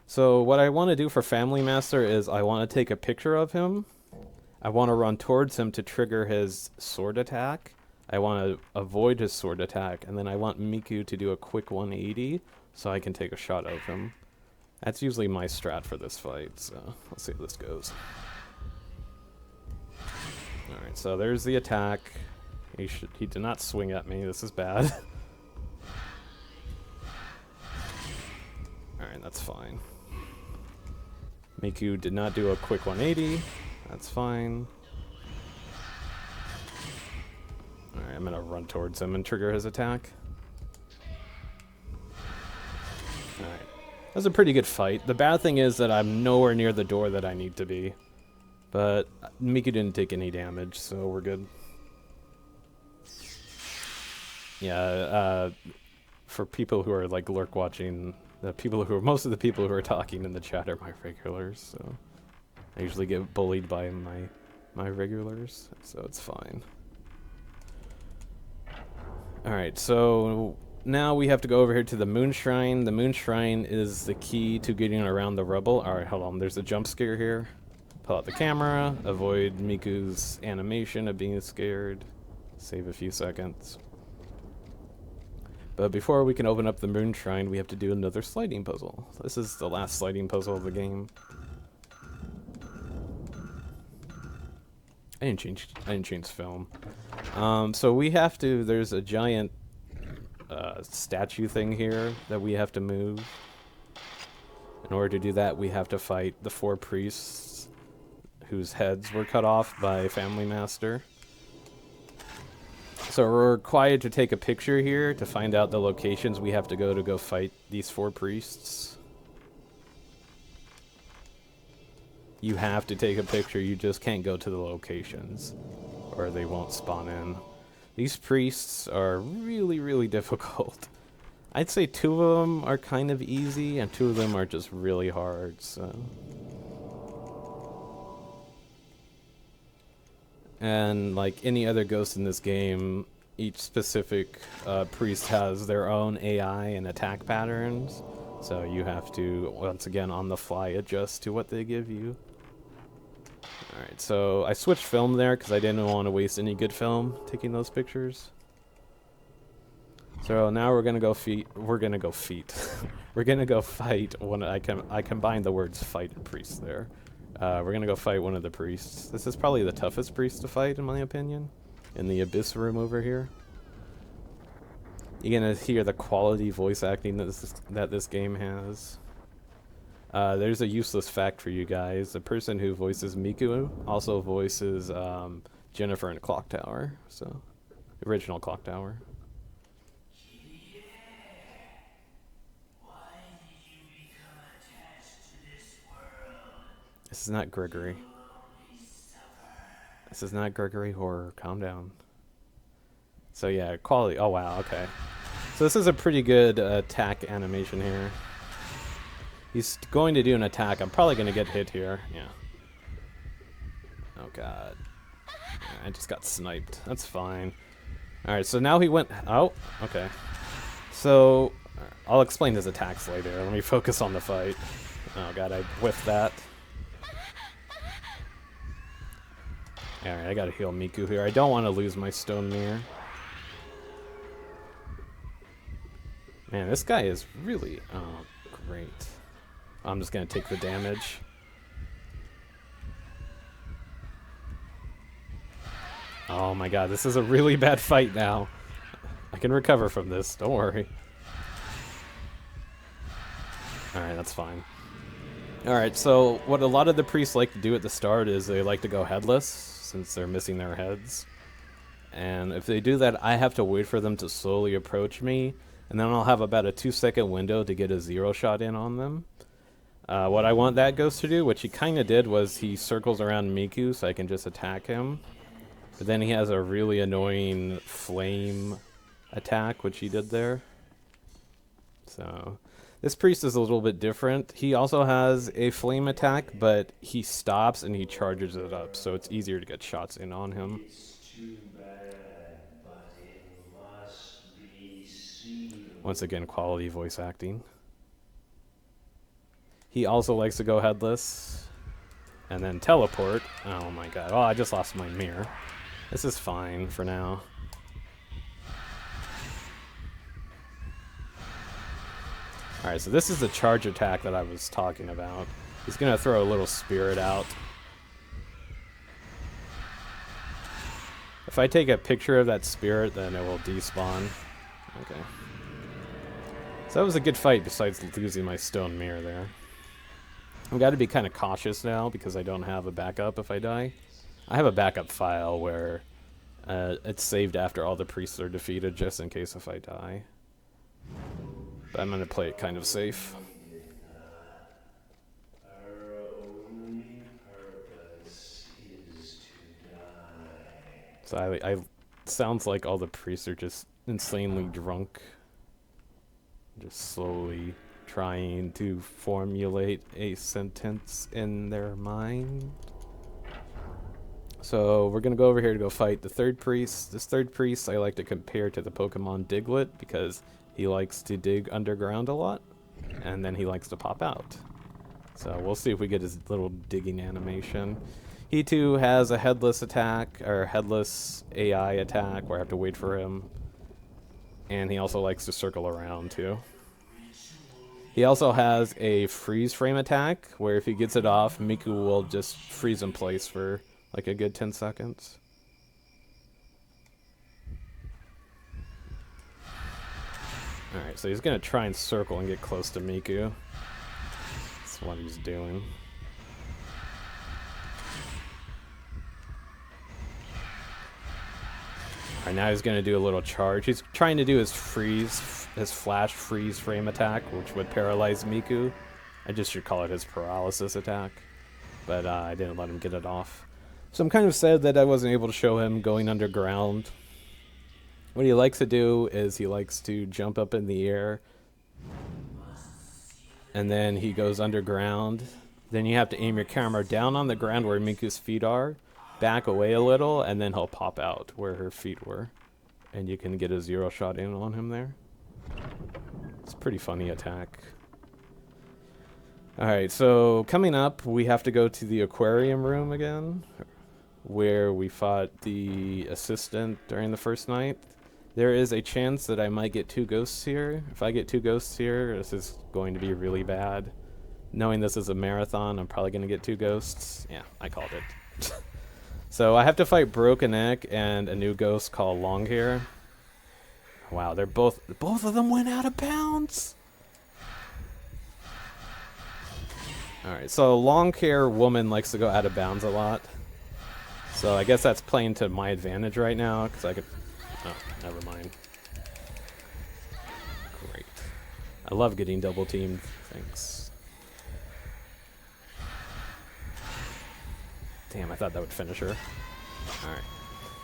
So what I want to do for Family Master is I want to take a picture of him. I want to run towards him to trigger his sword attack. I want to avoid his sword attack, and then I want Miku to do a quick 180 so I can take a shot of him. That's usually my strat for this fight, so let's see how this goes. Alright, so there's the attack. He did not swing at me, this is bad. Alright, that's fine. Miku did not do a quick 180. That's fine. Alright, I'm gonna run towards him and trigger his attack. Alright. That was a pretty good fight. The bad thing is that I'm nowhere near the door that I need to be. But Miku didn't take any damage, so we're good. Yeah, for people who are like lurk watching, most of the people who are talking in the chat are my regulars, so I usually get bullied by my regulars, so it's fine. Alright, so now we have to go over here to the Moon Shrine. The Moon Shrine is the key to getting around the rubble. Alright, hold on, there's a jump scare here. Pull out the camera, avoid Miku's animation of being scared, save a few seconds. But before we can open up the Moon Shrine, we have to do another sliding puzzle. This is the last sliding puzzle of the game. I didn't change film. So we have to, there's a giant statue thing here that we have to move. In order to do that, we have to fight the 4 priests whose heads were cut off by Family Master. So we're required to take a picture here to find out the locations we have to go fight these 4 priests. you have to take a picture. You just can't go to the locations, or they won't spawn in. These priests are really, really difficult. I'd say 2 of them are kind of easy, and 2 of them are just really hard, so... And like any other ghost in this game, each specific priest has their own AI and attack patterns. So you have to, once again, on the fly adjust to what they give you. Alright, so I switched film there because I didn't want to waste any good film taking those pictures. So now we're gonna go we're gonna go fight one. I combined the words fight and priest there. We're gonna go fight one of the priests. This is probably the toughest priest to fight, in my opinion, in the Abyss room over here. You're gonna hear the quality voice acting that this game has. There's a useless fact for you guys. The person who voices Miku also voices Jennifer in Clock Tower, so the original Clock Tower. This is not Gregory. This is not Gregory horror. Calm down. So yeah, quality. Oh wow, okay. So this is a pretty good attack animation here. He's going to do an attack. I'm probably going to get hit here. Yeah. Oh god. I just got sniped. That's fine. Alright, so now he went... Oh, okay. So, I'll explain his attacks later. Let me focus on the fight. Oh god, I whiffed that. Alright, I gotta heal Miku here. I don't want to lose my stone mirror. Man, this guy is really... Oh, great. I'm just gonna take the damage. Oh my god, this is a really bad fight now. I can recover from this, don't worry. Alright, that's fine. Alright, so what a lot of the priests like to do at the start is they like to go headless, since they're missing their heads. And if they do that, I have to wait for them to slowly approach me, and then I'll have about a 2-second window to get a 0 shot in on them. What I want that ghost to do, which he kind of did, was he circles around Miku so I can just attack him. But then he has a really annoying flame attack, which he did there. So, this priest is a little bit different. He also has a flame attack, but he stops and he charges it up, so it's easier to get shots in on him. Once again, quality voice acting. He also likes to go headless and then teleport. Oh my god. Oh, I just lost my mirror. This is fine for now. Alright, so this is the charge attack that I was talking about. He's gonna throw a little spirit out. If I take a picture of that spirit, then it will despawn. Okay. So that was a good fight besides losing my stone mirror there. I've got to be kind of cautious now because I don't have a backup if I die. I have a backup file where it's saved after all the priests are defeated just in case if I die. But I'm going to play it kind of safe. So I sounds like all the priests are just insanely drunk. Just slowly trying to formulate a sentence in their mind. So we're gonna go over here to go fight the third priest. This third priest I like to compare to the Pokemon Diglett because he likes to dig underground a lot and then he likes to pop out. So we'll see if we get his little digging animation. He too has a headless attack, or headless AI attack where I have to wait for him. And he also likes to circle around too. He also has a freeze frame attack, where if he gets it off, Miku will just freeze in place for like a good 10 seconds. Alright, so he's gonna try and circle and get close to Miku. That's what he's doing. Alright, now he's gonna do a little charge. He's trying to do his flash freeze frame attack, which would paralyze Miku. I just should call it his paralysis attack. but I didn't let him get it off. So I'm kind of sad that I wasn't able to show him going underground. What he likes to do is he likes to jump up in the air, and then he goes underground. Then you have to aim your camera down on the ground where Miku's feet are, back away a little, and then he'll pop out where her feet were. And you can get a zero shot in on him there. It's a pretty funny attack. Alright, so coming up, we have to go to the aquarium room again, where we fought the assistant during the first night. There is a chance that I might get 2 ghosts here. If I get 2 ghosts here, this is going to be really bad. Knowing this is a marathon, I'm probably going to get 2 ghosts. Yeah, I called it. So I have to fight Broken Neck and a new ghost called Longhair. Wow, they're both of them went out of bounds. Alright, so Longhair woman likes to go out of bounds a lot. So I guess that's playing to my advantage right now, because I could... Oh, never mind. Great. I love getting double teamed. Thanks. Damn, I thought that would finish her. Alright.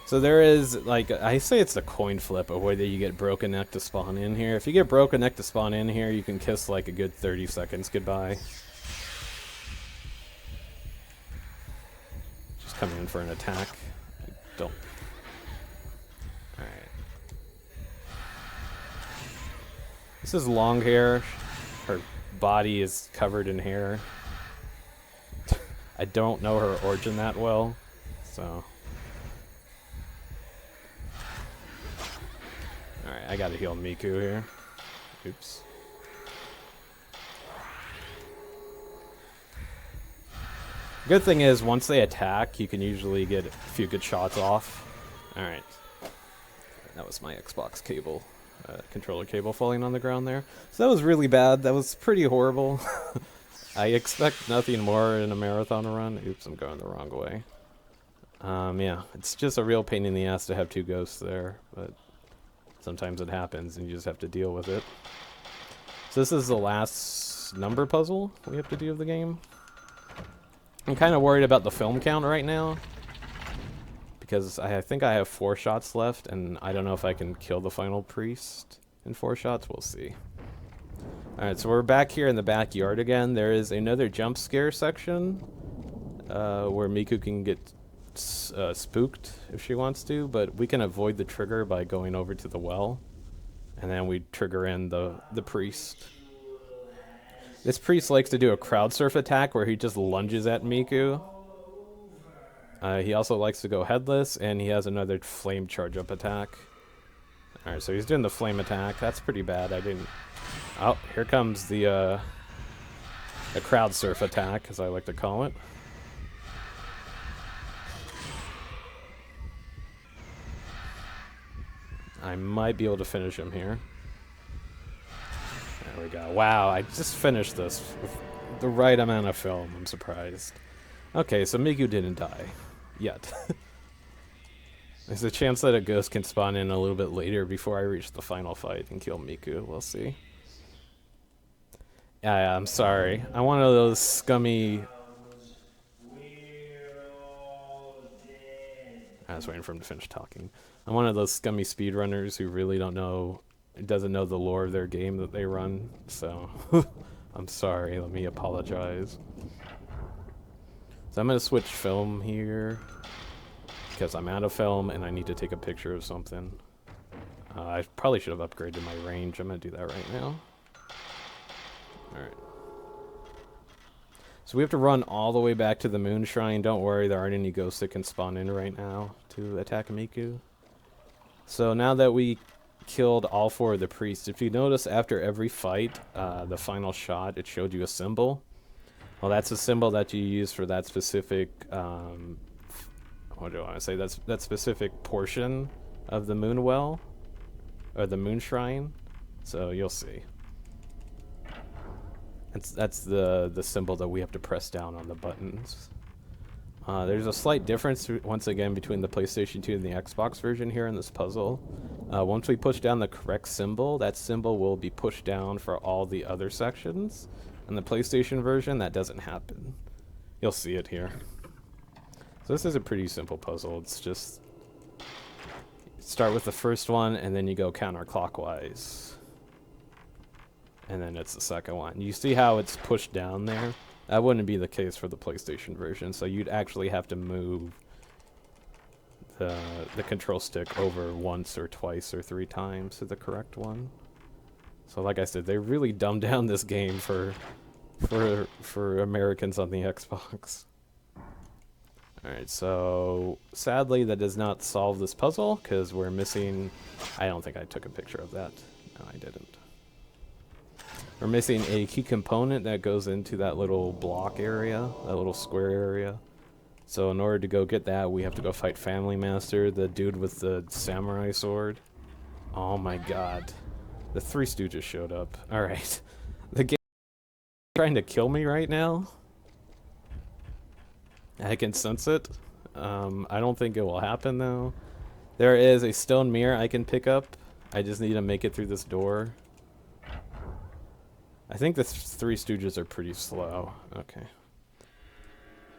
So there is, like, I say it's a coin flip of whether you get Broken Neck to spawn in here. If you get Broken Neck to spawn in here, you can kiss, like, a good 30 seconds goodbye. Just coming in for an attack. Don't. Alright. This is Longhair. Her body is covered in hair. I don't know her origin that well, so... Alright, I gotta heal Miku here. Oops. Good thing is, once they attack, you can usually get a few good shots off. Alright. That was my Xbox cable, controller cable falling on the ground there. So that was really bad. That was pretty horrible. I expect nothing more in a marathon run. Oops, I'm going the wrong way. Yeah, it's just a real pain in the ass to have 2 ghosts there, but sometimes it happens and you just have to deal with it. So this is the last number puzzle we have to do of the game. I'm kind of worried about the film count right now, because I think I have 4 shots left, and I don't know if I can kill the final priest in 4 shots. We'll see. Alright, so we're back here in the backyard again. There is another jump scare section where Miku can get spooked if she wants to, but we can avoid the trigger by going over to the well, and then we trigger in the priest. This priest likes to do a crowd surf attack where he just lunges at Miku. He also likes to go headless, and he has another flame charge up attack. Alright, so he's doing the flame attack. That's pretty bad. I didn't... Oh, here comes the crowd surf attack, as I like to call it. I might be able to finish him here. There we go. Wow, I just finished this with the right amount of film. I'm surprised. Okay, so Miku didn't die. Yet. There's a chance that a ghost can spawn in a little bit later before I reach the final fight and kill Miku. We'll see. Yeah, I'm sorry. I'm one of those scummy... I was waiting for him to finish talking. I'm one of those scummy speedrunners who really doesn't know the lore of their game that they run, so I'm sorry, let me apologize. So I'm going to switch film here, because I'm out of film and I need to take a picture of something. I probably should have upgraded my range. I'm going to do that right now. Alright. So we have to run all the way back to the moon shrine. Don't worry, there aren't any ghosts that can spawn in right now to attack Miku. So now that we killed all 4 of the priests, if you notice after every fight, the final shot, it showed you a symbol. Well, that's a symbol that you use for that specific, what do I want to say, that specific portion of the moon well, or the moon shrine. So you'll see. That's the symbol that we have to press down on the buttons. There's a slight difference, once again, between the PlayStation 2 and the Xbox version here in this puzzle. Once we push down the correct symbol, that symbol will be pushed down for all the other sections. In the PlayStation version, that doesn't happen. You'll see it here. So this is a pretty simple puzzle. It's just start with the first one, and then you go counterclockwise. And then it's the second one. You see how it's pushed down there? That wouldn't be the case for the PlayStation version, so you'd actually have to move the control stick over once or twice or 3 times to the correct one. So like I said, they really dumbed down this game for Americans on the Xbox. Alright, so sadly that does not solve this puzzle, because we're missing... I don't think I took a picture of that. No, I didn't. We're missing a key component that goes into that little block area, that little square area. So in order to go get that, we have to go fight Family Master, the dude with the samurai sword. Oh my god. The Three Stooges showed up. Alright. The game is trying to kill me right now. I can sense it. I don't think it will happen though. There is a stone mirror I can pick up. I just need to make it through this door. I think the Three Stooges are pretty slow. Okay.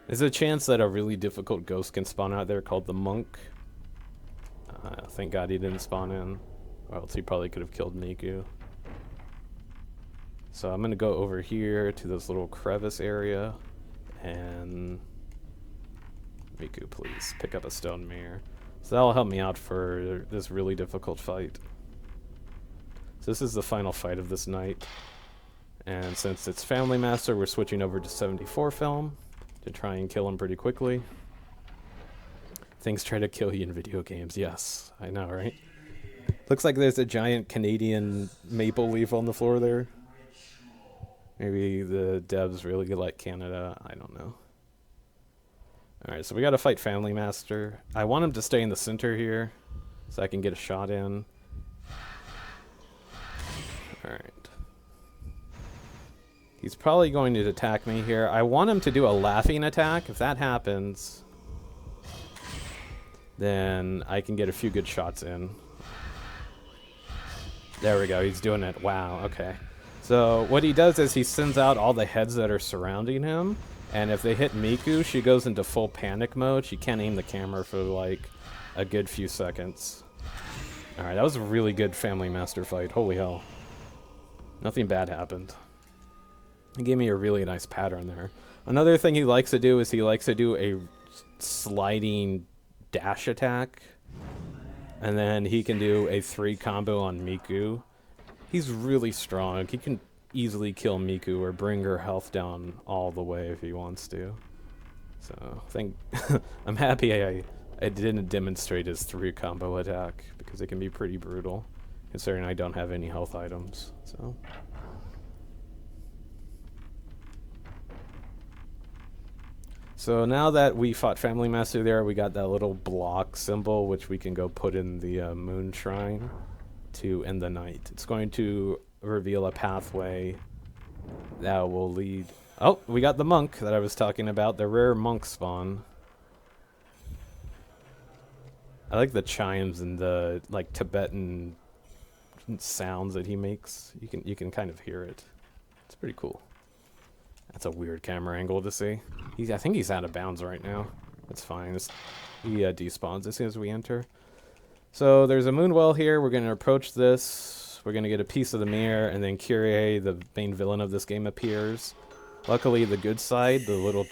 There's a chance that a really difficult ghost can spawn out there called the Monk. Thank God he didn't spawn in, or else he probably could have killed Miku. So I'm gonna go over here to this little crevice area, and Miku, please pick up a stone mirror. So that'll help me out for this really difficult fight. So this is the final fight of this night. And since it's Family Master, we're switching over to 74 film to try and kill him pretty quickly. Things try to kill you in video games. Yes, I know, right? Looks like there's a giant Canadian maple leaf on the floor there. Maybe the devs really like Canada. I don't know. Alright, so we gotta fight Family Master. I want him to stay in the center here so I can get a shot in. Alright. He's probably going to attack me here. I want him to do a laughing attack. If that happens, then I can get a few good shots in. There we go. He's doing it. Wow. Okay. So what he does is he sends out all the heads that are surrounding him. And if they hit Miku, she goes into full panic mode. She can't aim the camera for like a good few seconds. Alright, that was a really good Family Master fight. Holy hell. Nothing bad happened. He gave me a really nice pattern there. Another thing he likes to do is he likes to do a sliding dash attack. And then he can do a 3 combo on Miku. He's really strong. He can easily kill Miku or bring her health down all the way if he wants to. So I'm happy I didn't demonstrate his 3 combo attack, because it can be pretty brutal considering I don't have any health items. So now that we fought Family Master there, we got that little block symbol which we can go put in the moon shrine to end the night. It's going to reveal a pathway that will lead... Oh, we got the monk that I was talking about, the rare monk spawn. I like the chimes and the like Tibetan sounds that he makes. You can kind of hear it. It's pretty cool. That's a weird camera angle to see. I think he's out of bounds right now. That's fine. He despawns as soon as we enter. So there's a moonwell here. We're going to approach this. We're going to get a piece of the mirror, and then Kyrie, the main villain of this game, appears. Luckily, the good side, the little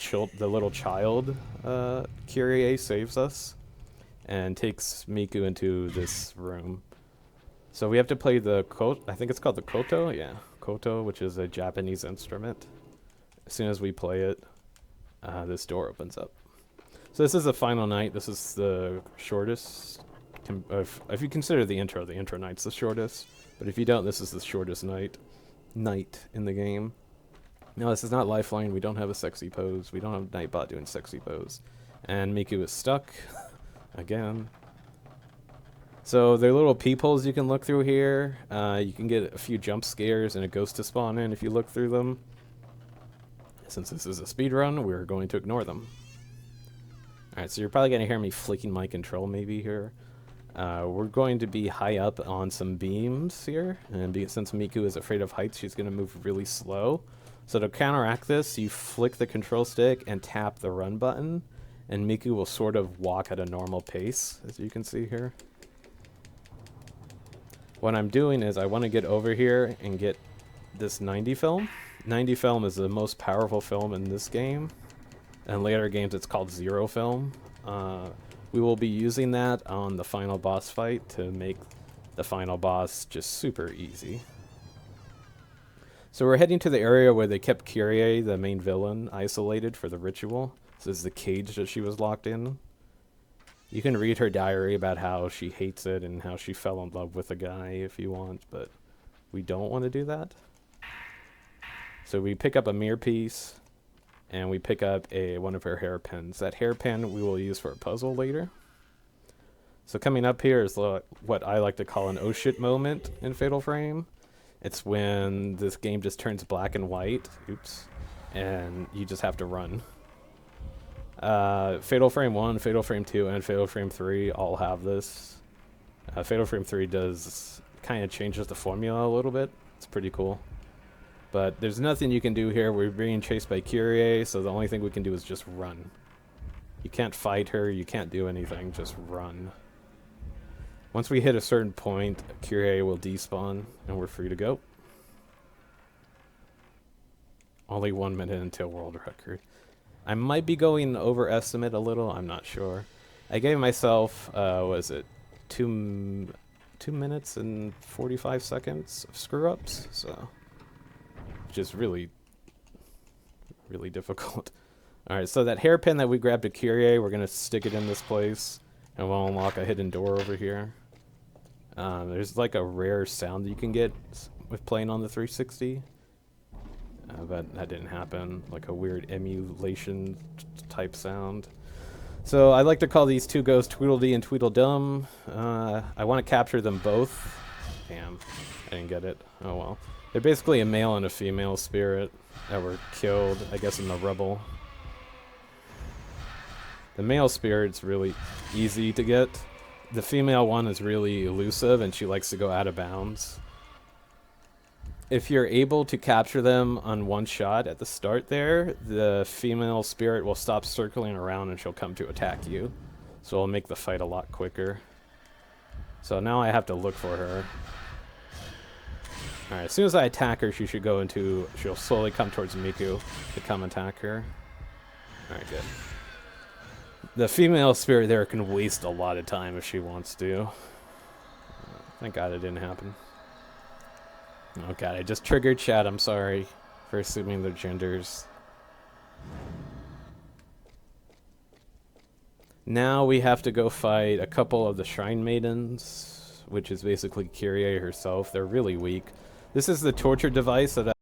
child, Kyrie, saves us and takes Miku into this room. So we have to play the I think it's called the koto? Yeah, koto, which is a Japanese instrument. As soon as we play it, this door opens up. So this is the final night. This is the shortest. If you consider the intro night's the shortest. But if you don't, this is the shortest night in the game. No, this is not Lifeline. We don't have a sexy pose. We don't have Nightbot doing sexy pose. And Miku is stuck. Again. So there are little peepholes you can look through here. You can get a few jump scares and a ghost to spawn in if you look through them. Since this is a speedrun, we're going to ignore them. Alright, so you're probably going to hear me flicking my control maybe here. We're going to be high up on some beams here. And since Miku is afraid of heights, she's going to move really slow. So to counteract this, you flick the control stick and tap the run button, and Miku will sort of walk at a normal pace, as you can see here. What I'm doing is I want to get over here and get this 90 film. 90 film is the most powerful film in this game. In later games it's called 0 film. We will be using that on the final boss fight to make the final boss just super easy. So we're heading to the area where they kept Kyrie, the main villain, isolated for the ritual. This is the cage that she was locked in. You can read her diary about how she hates it and how she fell in love with a guy if you want, but we don't want to do that. So we pick up a mirror piece, and we pick up one of her hairpins. That hairpin we will use for a puzzle later. So coming up here is what I like to call an oh shit moment in Fatal Frame. It's when this game just turns black and white, oops, and you just have to run. Fatal Frame 1, Fatal Frame 2, and Fatal Frame 3 all have this. Fatal Frame 3 does kind of changes the formula a little bit. It's pretty cool. But there's nothing you can do here. We're being chased by Kyrie, so the only thing we can do is just run. You can't fight her, you can't do anything, just run. Once we hit a certain point, Kyrie will despawn, and we're free to go. Only 1 minute until world record. I might be going overestimate a little, I'm not sure. I gave myself, was it 2 minutes and 45 seconds of screw-ups, so... which is really, really difficult. Alright, so that hairpin that we grabbed at Kyrie, we're going to stick it in this place, and we'll unlock a hidden door over here. There's like a rare sound that you can get with playing on the 360. But that didn't happen, like a weird emulation type sound. So I like to call these two ghosts Tweedledee and Tweedledum. I want to capture them both. Damn, I didn't get it. Oh well. They're basically a male and a female spirit that were killed, I guess, in the rubble. The male spirit's really easy to get. The female one is really elusive and she likes to go out of bounds. If you're able to capture them on one shot at the start there, the female spirit will stop circling around and she'll come to attack you. So it'll make the fight a lot quicker. So now I have to look for her. Alright, as soon as I attack her, she'll slowly come towards Miku to come attack her. Alright, good. The female spirit there can waste a lot of time if she wants to. Thank God it didn't happen. Oh god, I just triggered chat, I'm sorry for assuming their genders. Now we have to go fight a couple of the Shrine Maidens, which is basically Kyrie herself. They're really weak. This is the torture device that